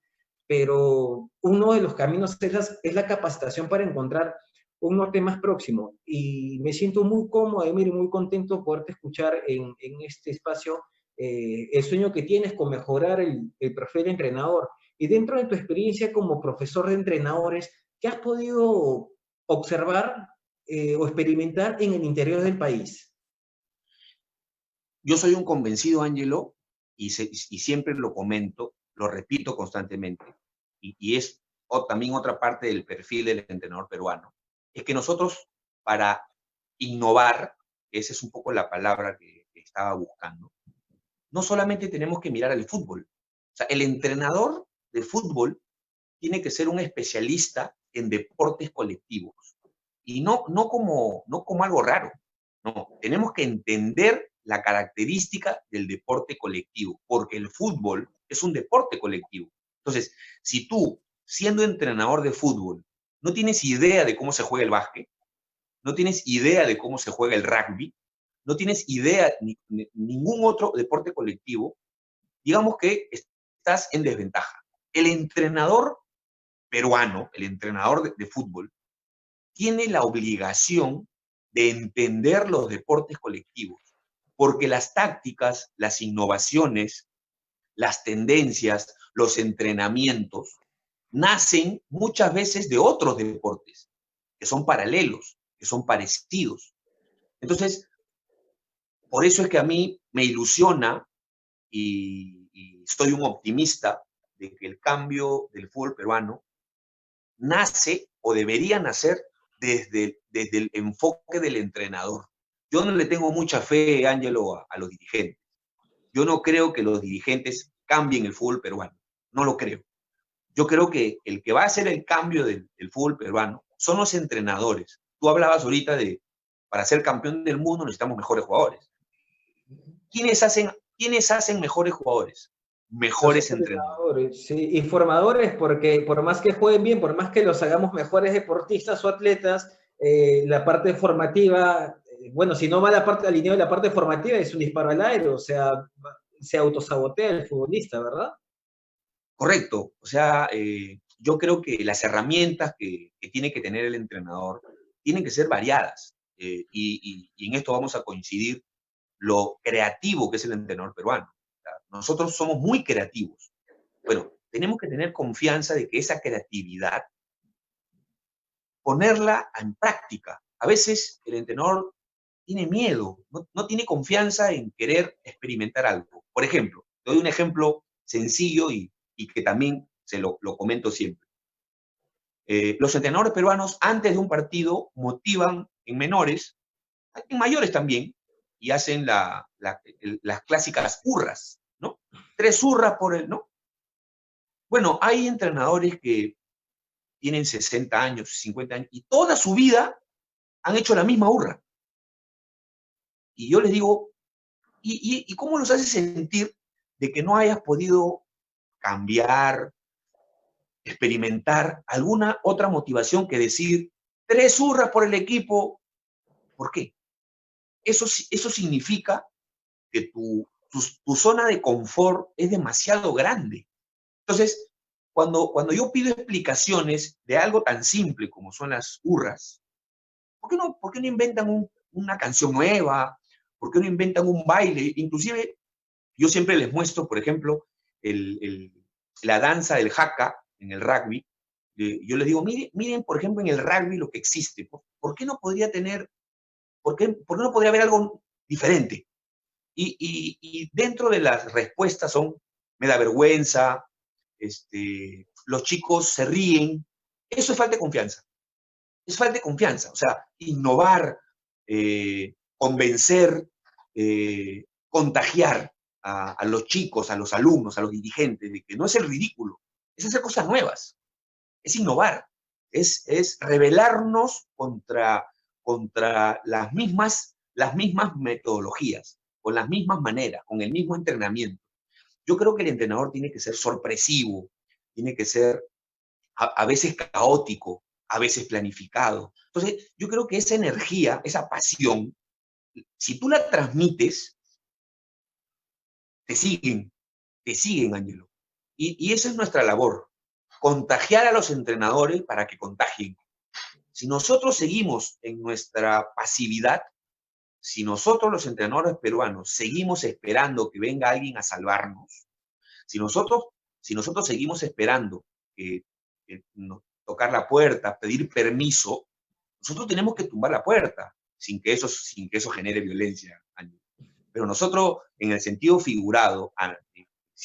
pero uno de los caminos es la capacitación para encontrar un norte más próximo. Y me siento muy cómodo, Emir, y muy contento de poderte escuchar en este espacio el sueño que tienes con mejorar el perfil de entrenador. Y dentro de tu experiencia como profesor de entrenadores, ¿qué has podido observar o experimentar en el interior del país? Yo soy un convencido, Ángelo, y siempre lo comento, lo repito constantemente, y es también otra parte del perfil del entrenador peruano, es que nosotros, para innovar, esa es un poco la palabra que estaba buscando, no solamente tenemos que mirar al fútbol. O sea, el entrenador de fútbol tiene que ser un especialista en deportes colectivos. Y no como algo raro. No, tenemos que entender la característica del deporte colectivo, porque el fútbol es un deporte colectivo. Entonces, si tú, siendo entrenador de fútbol, no tienes idea de cómo se juega el básquet, no tienes idea de cómo se juega el rugby, no tienes idea de ningún otro deporte colectivo, digamos que estás en desventaja. El entrenador peruano, el entrenador de fútbol, tiene la obligación de entender los deportes colectivos, porque las tácticas, las innovaciones, las tendencias, los entrenamientos, nacen muchas veces de otros deportes, que son paralelos, que son parecidos. Entonces, por eso es que a mí me ilusiona y soy un optimista de que el cambio del fútbol peruano nace o debería nacer desde el enfoque del entrenador. Yo no le tengo mucha fe, Ángelo, a los dirigentes. Yo no creo que los dirigentes cambien el fútbol peruano. No lo creo. Yo creo que el que va a hacer el cambio del fútbol peruano son los entrenadores. Tú hablabas ahorita de, para ser campeón del mundo necesitamos mejores jugadores. ¿Quiénes hacen mejores jugadores? Mejores entrenadores. Sí, y formadores, porque por más que jueguen bien, por más que los hagamos mejores deportistas o atletas, la parte formativa, bueno, si no va la parte alineada de la parte formativa, es un disparo al aire, o sea, se autosabotea el futbolista, ¿verdad? Correcto. O sea, yo creo que las herramientas que tiene que tener el entrenador tienen que ser variadas. Y en esto vamos a coincidir lo creativo que es el entrenador peruano. O sea, nosotros somos muy creativos. Bueno, tenemos que tener confianza de que esa creatividad, ponerla en práctica. A veces el entrenador tiene miedo, no tiene confianza en querer experimentar algo. Por ejemplo, te doy un ejemplo sencillo y que también se lo comento siempre. Los entrenadores peruanos antes de un partido motivan en menores, en mayores también, y hacen las clásicas hurras, ¿no? 3 hurras por el, ¿no? Bueno, hay entrenadores que tienen 60 años, 50 años, y toda su vida han hecho la misma hurra. Y yo les digo, ¿y cómo los hace sentir de que no hayas podido cambiar, experimentar alguna otra motivación que decir 3 hurras por el equipo? ¿Por qué? Eso significa que tu zona de confort es demasiado grande. Entonces, cuando yo pido explicaciones de algo tan simple como son las hurras, ¿por qué no inventan una canción nueva? ¿Por qué no inventan un baile? Inclusive, yo siempre les muestro, por ejemplo, la danza del haka en el rugby. Yo les digo, miren, por ejemplo, en el rugby lo que existe. ¿Por qué no podría tener, por qué no podría haber algo diferente? Y dentro de las respuestas son, me da vergüenza, los chicos se ríen. Eso es falta de confianza. Es falta de confianza. O sea, innovar, convencer, contagiar a los chicos, a los alumnos, a los dirigentes, de que no es el ridículo, es hacer cosas nuevas, es innovar, es rebelarnos contra las mismas metodologías, con las mismas maneras, con el mismo entrenamiento. Yo creo que el entrenador tiene que ser sorpresivo, tiene que ser a veces caótico, a veces planificado. Entonces, yo creo que esa energía, esa pasión, si tú la transmites, te siguen, Ángelo. Y esa es nuestra labor, contagiar a los entrenadores para que contagien. Si nosotros seguimos en nuestra pasividad, si nosotros los entrenadores peruanos seguimos esperando que venga alguien a salvarnos, si nosotros seguimos esperando tocar la puerta, pedir permiso, nosotros tenemos que tumbar la puerta sin que eso genere violencia. Pero nosotros, en el sentido figurado,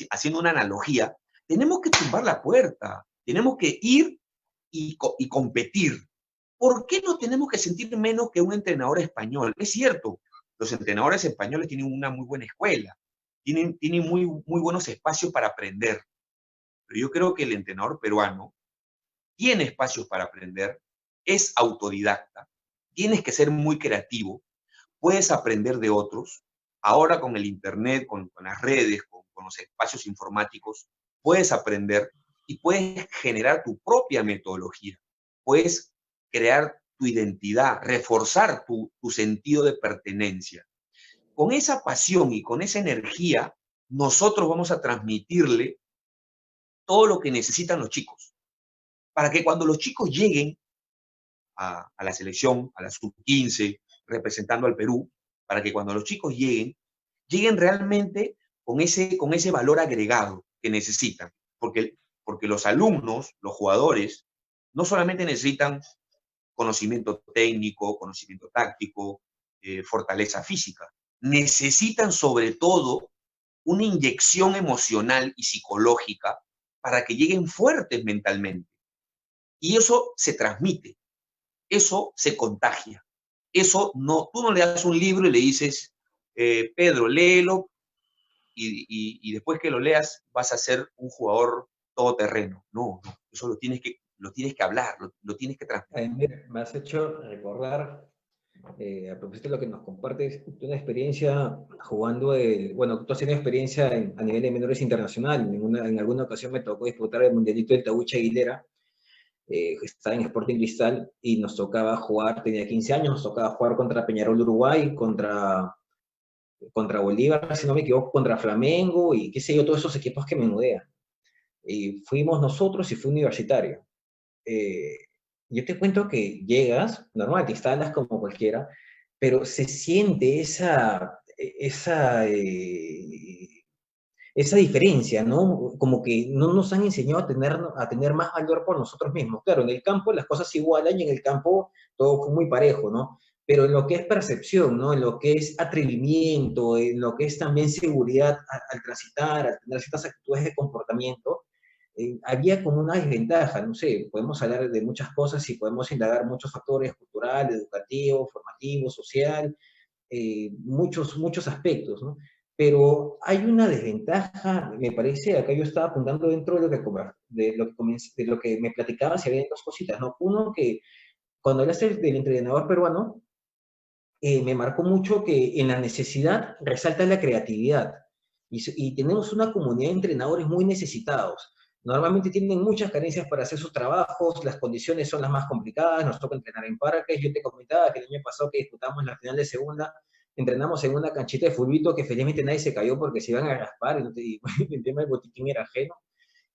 haciendo una analogía, tenemos que tumbar la puerta, tenemos que ir y competir. ¿Por qué no tenemos que sentir menos que un entrenador español? Es cierto, los entrenadores españoles tienen una muy buena escuela, tienen muy, muy buenos espacios para aprender. Pero yo creo que el entrenador peruano tiene espacios para aprender, es autodidacta, tienes que ser muy creativo, puedes aprender de otros. Ahora con el internet, con las redes, con los espacios informáticos, puedes aprender y puedes generar tu propia metodología. Puedes crear tu identidad, reforzar tu sentido de pertenencia. Con esa pasión y con esa energía, nosotros vamos a transmitirle todo lo que necesitan los chicos, para que cuando los chicos lleguen a la selección, a la sub-15, representando al Perú, para que cuando los chicos lleguen realmente con ese valor agregado que necesitan. Porque los alumnos, los jugadores, no solamente necesitan conocimiento técnico, conocimiento táctico, fortaleza física, necesitan sobre todo una inyección emocional y psicológica para que lleguen fuertes mentalmente. Y eso se transmite, eso se contagia. Eso no, tú no le das un libro y le dices, Pedro, léelo, y después que lo leas vas a ser un jugador todoterreno. No, no, eso lo tienes que hablar, lo tienes que transmitir. Mira, me has hecho recordar, a propósito de lo que nos compartes, una experiencia jugando, bueno, tú has tenido experiencia a nivel de menores internacional. En alguna ocasión me tocó disputar el Mundialito del Taucha Aguilera, estaba en Sporting Cristal y nos tocaba jugar, tenía 15 años, nos tocaba jugar contra Peñarol de Uruguay, contra Bolívar, si no me equivoco, contra Flamengo y qué sé yo, todos esos equipos que menudean. Y fuimos nosotros y fue Universitario. Eh, yo te cuento que llegas, normal, te instalas como cualquiera, pero se siente esa diferencia, ¿no? Como que no nos han enseñado a tener más valor por nosotros mismos. Claro, en el campo las cosas se igualan y en el campo todo fue muy parejo, ¿no? Pero en lo que es percepción, ¿no? En lo que es atrevimiento, en lo que es también seguridad al transitar, al tener ciertas actitudes de comportamiento, había como una desventaja, no sé, podemos hablar de muchas cosas y podemos indagar muchos factores cultural, educativo, formativo, social, muchos aspectos, ¿no? Pero hay una desventaja, me parece, acá yo estaba apuntando dentro de lo que me platicabas y había dos cositas, ¿no? Uno, que cuando hablaste del entrenador peruano, me marcó mucho que en la necesidad resalta la creatividad. Y tenemos una comunidad de entrenadores muy necesitados. Normalmente tienen muchas carencias para hacer sus trabajos, las condiciones son las más complicadas, nos toca entrenar en parques. Yo te comentaba que el año pasado que disputamos la final de segunda, entrenamos en una canchita de fulbito que felizmente nadie se cayó porque se iban a raspar y el tema del botiquín era ajeno.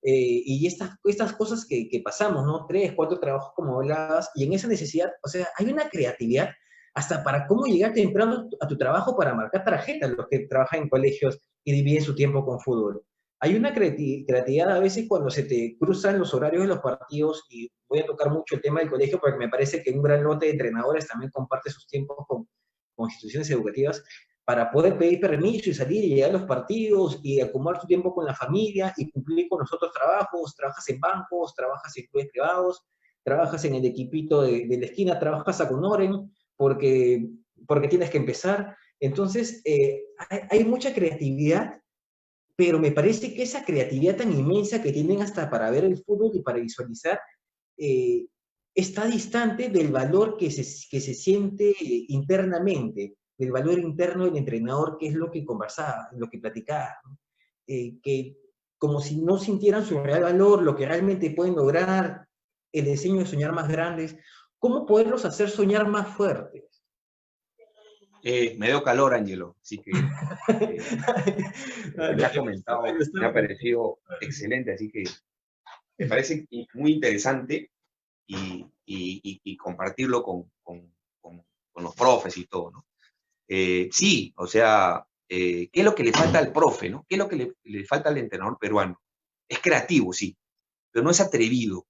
Y estas cosas que pasamos, ¿no? 3, 4 trabajos como hablabas, y en esa necesidad, o sea, hay una creatividad hasta para cómo llegar temprano a tu trabajo para marcar tarjetas, los que trabajan en colegios y dividen su tiempo con fútbol. Hay una creatividad a veces cuando se te cruzan los horarios de los partidos, y voy a tocar mucho el tema del colegio porque me parece que un gran lote de entrenadores también comparte sus tiempos con instituciones educativas, para poder pedir permiso y salir y llegar a los partidos y acomodar tu tiempo con la familia y cumplir con los otros trabajos. Trabajas en bancos, trabajas en clubes privados, trabajas en el equipito de la esquina, trabajas a Conoren porque tienes que empezar. Entonces, hay mucha creatividad, pero me parece que esa creatividad tan inmensa que tienen hasta para ver el fútbol y para visualizar, eh, está distante del valor que se siente internamente, del valor interno del entrenador, que es lo que conversaba, lo que platicaba, ¿no? Que como si no sintieran su real valor, lo que realmente pueden lograr, el diseño de soñar más grandes, ¿cómo poderlos hacer soñar más fuertes? Me dio calor, Ángelo, así que lo que me has comentado me ha parecido excelente, así que me parece muy interesante y compartirlo con los profes y todo, ¿no? Sí, o sea, ¿qué es lo que le falta al profe, no? ¿Qué es lo que le falta al entrenador peruano? Es creativo, sí, pero no es atrevido.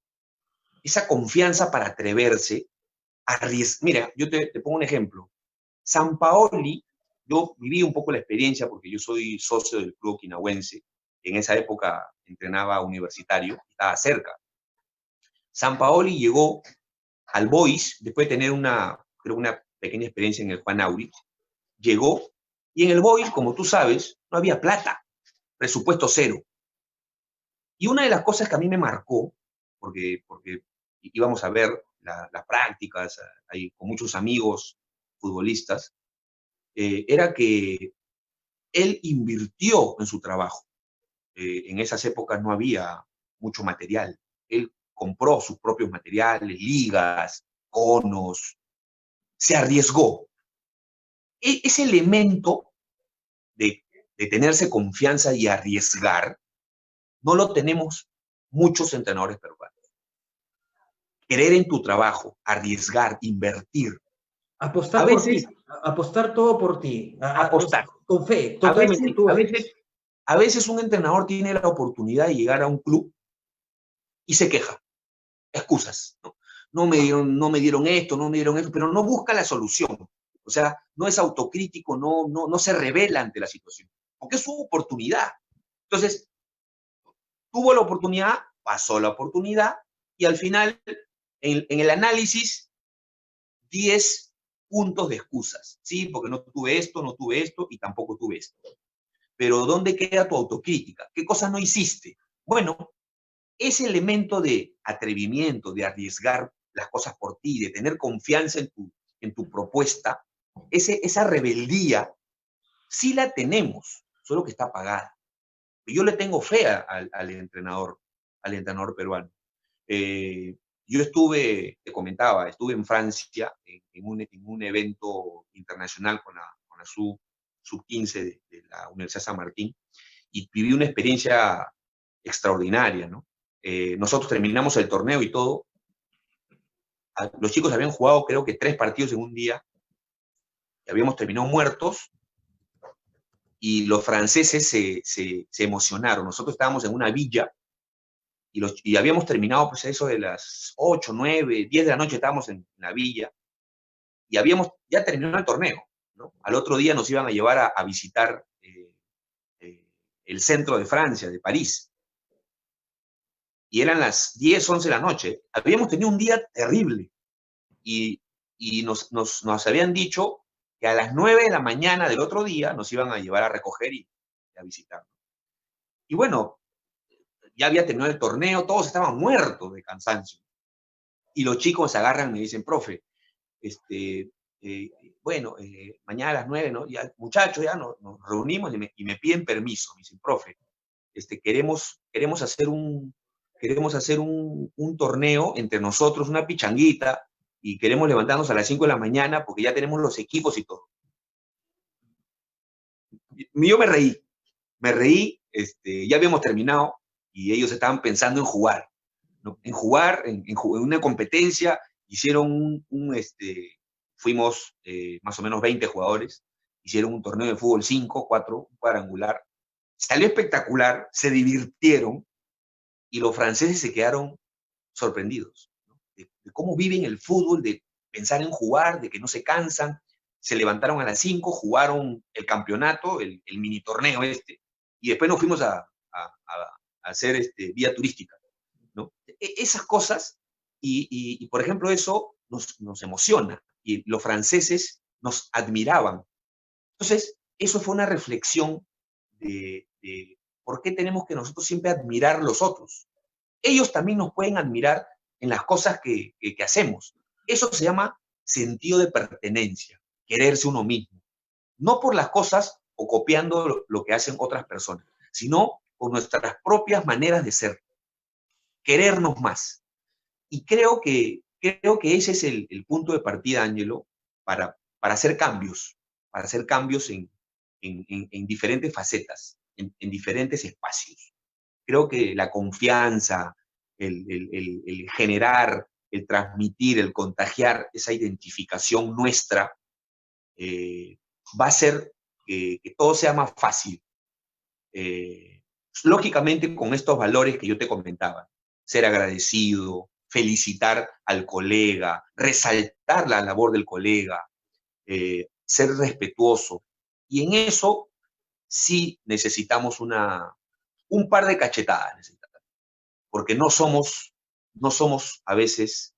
Esa confianza para atreverse, Mira, yo te pongo un ejemplo. Sampaoli, yo viví un poco la experiencia porque yo soy socio del club okinawense. En esa época entrenaba universitario, estaba cerca. Sampaoli llegó al Boys después de tener creo una pequeña experiencia en el Juan Auri. Llegó y en el Boys, como tú sabes, no había plata, presupuesto cero. Y una de las cosas que a mí me marcó, porque íbamos a ver las prácticas ahí, con muchos amigos futbolistas, era que él invirtió en su trabajo. En esas épocas no había mucho material. Él compró sus propios materiales, ligas, conos, se arriesgó. Ese elemento de tenerse confianza y arriesgar, no lo tenemos muchos entrenadores peruanos. Creer en tu trabajo, arriesgar, invertir. Apostar por ti, apostar todo por ti. Apostar. Con fe, totalmente. A veces un entrenador tiene la oportunidad de llegar a un club y se queja. Excusas, ¿no? No me dieron esto, pero no busca la solución. O sea, no es autocrítico, no se revela ante la situación, porque es su oportunidad. Entonces, tuvo la oportunidad, pasó la oportunidad, y al final, en el análisis, 10 puntos de excusas, ¿sí? Porque no tuve esto, y tampoco tuve esto. Pero ¿dónde queda tu autocrítica? ¿Qué cosas no hiciste? Bueno, ese elemento de atrevimiento, de arriesgar las cosas por ti, de tener confianza en tu propuesta, esa rebeldía, sí la tenemos, solo que está apagada. Yo le tengo fe al entrenador peruano. Yo te comentaba, estuve en Francia en un evento internacional con la sub-15 de la Universidad San Martín, y viví una experiencia extraordinaria, ¿no? Nosotros terminamos el torneo y todo. Los chicos habían jugado, creo que 3 partidos en un día, y habíamos terminado muertos, y los franceses se emocionaron. Nosotros estábamos en una villa, y habíamos terminado, pues, eso de las 8, 9, 10 de la noche estábamos en la villa, y habíamos ya terminado el torneo, ¿no? Al otro día nos iban a llevar a visitar el centro de Francia, de París, y eran las 10, 11 de la noche. Habíamos tenido un día terrible, y nos habían dicho que a las 9 de la mañana del otro día nos iban a llevar a recoger y a visitar. Y bueno, ya había terminado el torneo, todos estaban muertos de cansancio. Y los chicos se agarran y me dicen, profe, mañana a las 9, ¿no? Ya, muchachos, ya nos reunimos y me piden permiso. Me dicen, profe, queremos hacer un torneo entre nosotros, una pichanguita, y queremos levantarnos a las 5 de la mañana porque ya tenemos los equipos y todo. Yo me reí, ya habíamos terminado y ellos estaban pensando en jugar, ¿no? En una competencia. Hicieron fuimos más o menos 20 jugadores, hicieron un torneo de fútbol 5, 4, un cuadrangular. Salió espectacular, se divirtieron, y los franceses se quedaron sorprendidos, ¿no? de cómo viven el fútbol, de pensar en jugar, de que no se cansan. Se levantaron a las 5, jugaron el campeonato, el mini torneo y después nos fuimos a hacer vía turística, ¿no? Esas cosas, y por ejemplo eso nos emociona, y los franceses nos admiraban. Entonces, eso fue una reflexión de por qué tenemos que nosotros siempre admirar a los otros. Ellos también nos pueden admirar en las cosas que hacemos. Eso se llama sentido de pertenencia, quererse uno mismo. No por las cosas o copiando lo que hacen otras personas, sino por nuestras propias maneras de ser. Querernos más. Y creo que ese es el punto de partida, Ángelo, para hacer cambios, en diferentes facetas, en diferentes espacios. Creo que la confianza, el generar, el transmitir, el contagiar esa identificación nuestra, va a hacer que todo sea más fácil. Lógicamente, con estos valores que yo te comentaba, ser agradecido, felicitar al colega, resaltar la labor del colega, ser respetuoso. Y en eso sí necesitamos un par de cachetadas, porque no somos a veces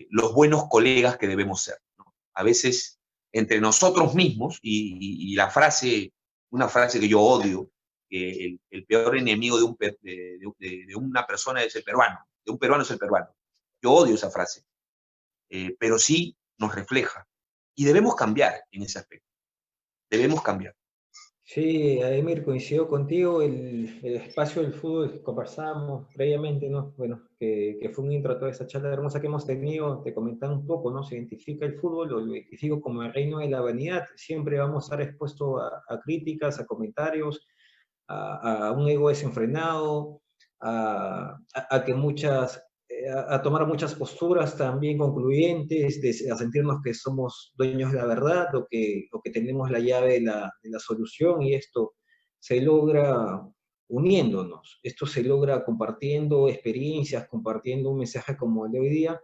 los buenos colegas que debemos ser, ¿no? A veces entre nosotros mismos, y una frase que yo odio, que el peor enemigo de una persona es el peruano, de un peruano es el peruano. Yo odio esa frase, pero sí nos refleja, y debemos cambiar en ese aspecto, debemos cambiar. Sí, Emir, coincido contigo, el espacio del fútbol que conversábamos previamente, ¿no? Bueno, que fue un intro a toda esa charla hermosa que hemos tenido, te comentaba un poco, ¿no? Se identifica el fútbol, lo identifico como el reino de la vanidad, siempre vamos a estar expuestos a críticas, a comentarios, a un ego desenfrenado, a que a tomar muchas posturas también concluyentes, a sentirnos que somos dueños de la verdad o que tenemos la llave de la solución, y esto se logra uniéndonos, esto se logra compartiendo experiencias, compartiendo un mensaje como el de hoy día,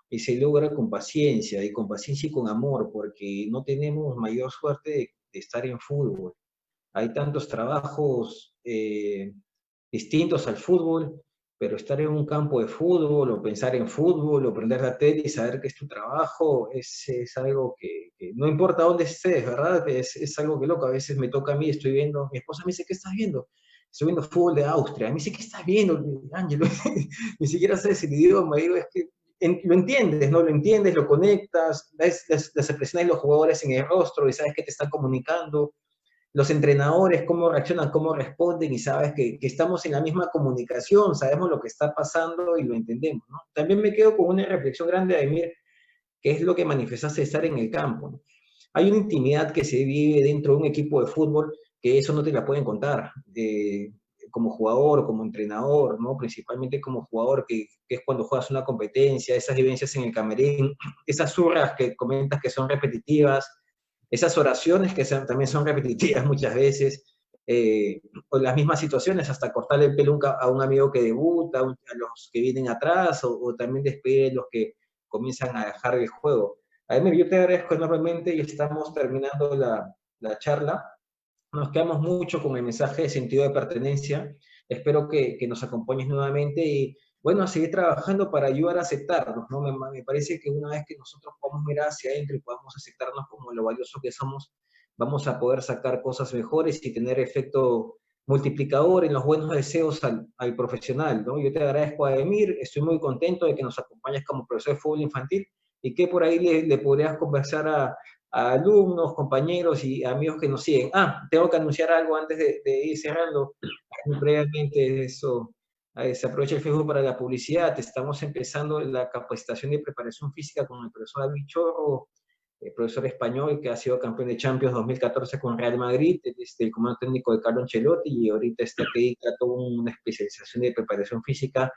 y se logra con paciencia y con amor, porque no tenemos mayor suerte de estar en fútbol. Hay tantos trabajos distintos al fútbol, pero estar en un campo de fútbol, o pensar en fútbol, o prender la tele y saber que es tu trabajo, es algo que no importa dónde estés, ¿verdad? Es algo que loco. A veces me toca a mí, estoy viendo, mi esposa me dice, ¿qué estás viendo? Estoy viendo fútbol de Austria. Me dice, ¿qué estás viendo, Ángelo? Ni siquiera sabes el idioma. Digo, es que lo entiendes, ¿no? Lo entiendes, lo conectas, ves las expresiones de los jugadores en el rostro y sabes que te están comunicando, los entrenadores, cómo reaccionan, cómo responden, y sabes que estamos en la misma comunicación, sabemos lo que está pasando y lo entendemos, ¿no? También me quedo con una reflexión grande, Ademir, que es lo que manifestaste de estar en el campo, ¿no? Hay una intimidad que se vive dentro de un equipo de fútbol que eso no te la pueden contar. Como jugador, como entrenador, ¿no? Principalmente como jugador, que es cuando juegas una competencia, esas vivencias en el camerín, esas zurras que comentas que son repetitivas, esas oraciones que también son repetitivas muchas veces, o las mismas situaciones, hasta cortarle el pelo a un amigo que debuta, a los que vienen atrás, o también despedir a los que comienzan a dejar el juego. Además, yo te agradezco enormemente y estamos terminando la charla. Nos quedamos mucho con el mensaje de sentido de pertenencia. Espero que nos acompañes nuevamente y, bueno, a seguir trabajando para ayudar a aceptarnos, ¿no? Me parece que una vez que nosotros podamos mirar hacia adentro y podamos aceptarnos como lo valioso que somos, vamos a poder sacar cosas mejores y tener efecto multiplicador en los buenos deseos al profesional, ¿no? Yo te agradezco, Ademir, estoy muy contento de que nos acompañes como profesor de fútbol infantil, y que por ahí le podrías conversar a alumnos, compañeros y amigos que nos siguen. Tengo que anunciar algo antes de ir cerrando. Previamente eso, se aprovecha el Facebook para la publicidad. Estamos empezando la capacitación de preparación física con el profesor David Chorro, el profesor español que ha sido campeón de Champions 2014 con Real Madrid, desde el comando técnico de Carlo Ancelotti, y ahorita está que dedica toda una especialización de preparación física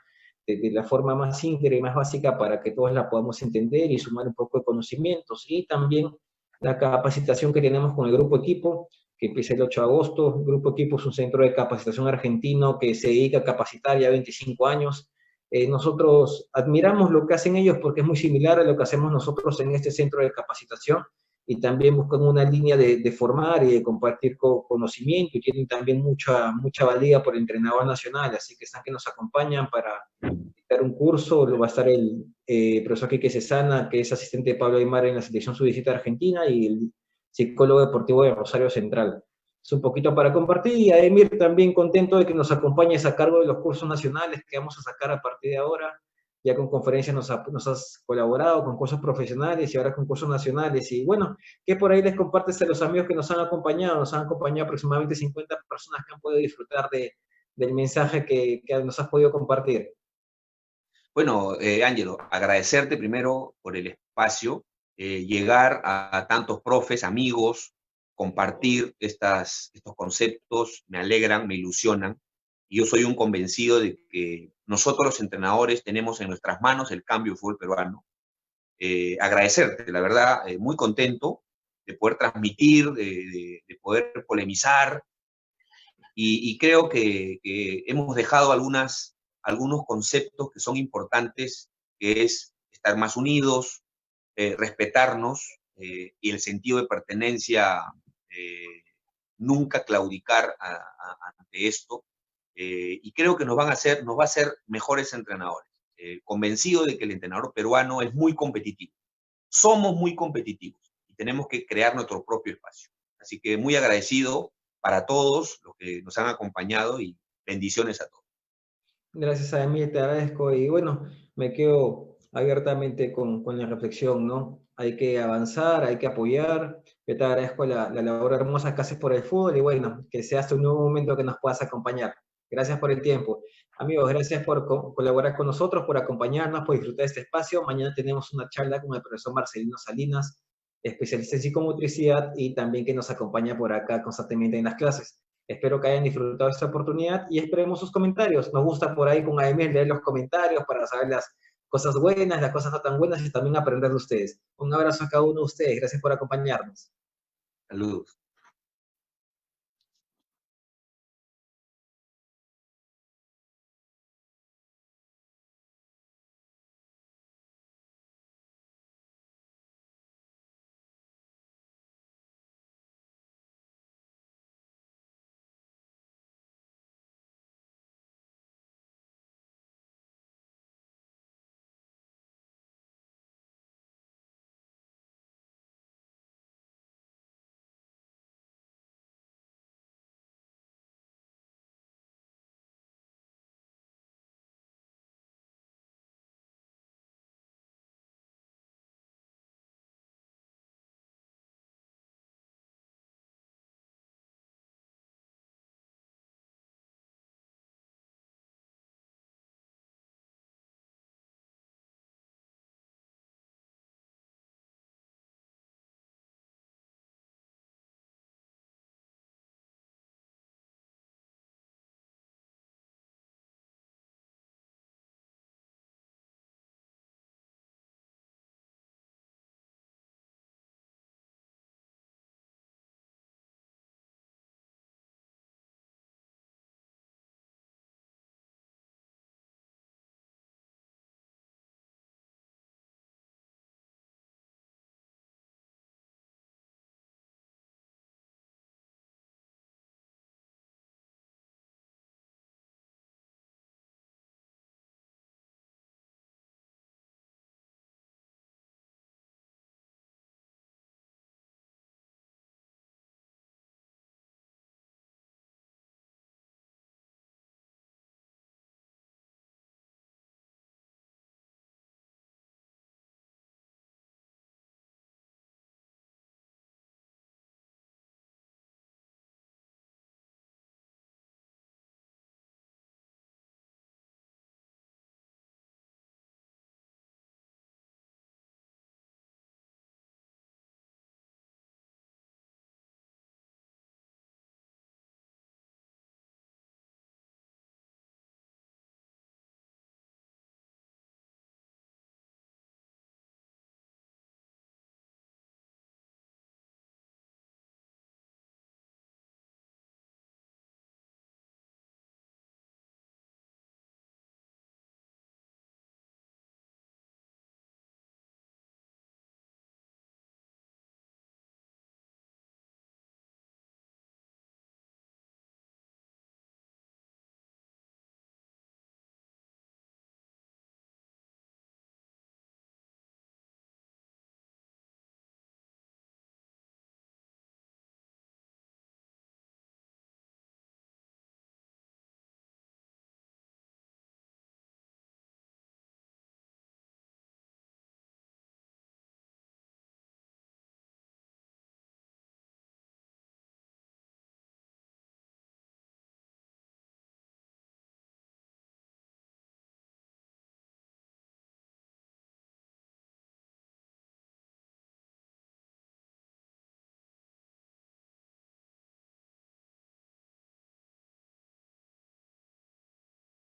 de la forma más íntegra y más básica para que todos la podamos entender y sumar un poco de conocimientos. Y también la capacitación que tenemos con el Grupo Equipo, que empieza el 8 de agosto. El Grupo Equipo es un centro de capacitación argentino que se dedica a capacitar ya 25 años. Nosotros admiramos lo que hacen ellos porque es muy similar a lo que hacemos nosotros en este centro de capacitación, y también buscan una línea de formar y de compartir conocimiento, y tienen también mucha valía por el entrenador nacional, así que están que nos acompañan para dictar un curso. Lo va a estar el profesor Quique Cesana, que es asistente de Pablo Aymar en la selección sub-17 argentina, y el psicólogo deportivo de Rosario Central. Es un poquito para compartir, y Ademir, también contento de que nos acompañes a cargo de los cursos nacionales que vamos a sacar a partir de ahora. Ya con conferencias nos has colaborado, con cursos profesionales y ahora con cursos nacionales. Y bueno, que por ahí les compartes a los amigos que nos han acompañado. Nos han acompañado aproximadamente 50 personas que han podido disfrutar del mensaje que nos has podido compartir. Bueno, Ángelo, agradecerte primero por el espacio, llegar a tantos profes, amigos, compartir estos conceptos, me alegran, me ilusionan. Y yo soy un convencido de que nosotros los entrenadores tenemos en nuestras manos el cambio del fútbol peruano. Agradecerte, la verdad, muy contento de poder transmitir, de poder polemizar, y creo que hemos dejado algunos conceptos que son importantes, que es estar más unidos, respetarnos, y el sentido de pertenencia, nunca claudicar ante esto, y creo que nos va a hacer mejores entrenadores. Convencido de que el entrenador peruano es muy competitivo. Somos muy competitivos y tenemos que crear nuestro propio espacio. Así que muy agradecido para todos los que nos han acompañado, y bendiciones a todos. Gracias, a mí te agradezco, y bueno, me quedo abiertamente con la reflexión, ¿no? Hay que avanzar, hay que apoyar. Yo te agradezco la labor hermosa que haces por el fútbol, y bueno, que sea hasta un nuevo momento que nos puedas acompañar. Gracias por el tiempo. Amigos, gracias por colaborar con nosotros, por acompañarnos, por disfrutar de este espacio. Mañana tenemos una charla con el profesor Marcelino Salinas, especialista en psicomotricidad, y también que nos acompaña por acá constantemente en las clases. Espero que hayan disfrutado esta oportunidad y esperemos sus comentarios. Nos gusta por ahí con Aemir leer los comentarios para saber las cosas buenas, las cosas no tan buenas y también aprender de ustedes. Un abrazo a cada uno de ustedes. Gracias por acompañarnos. Saludos.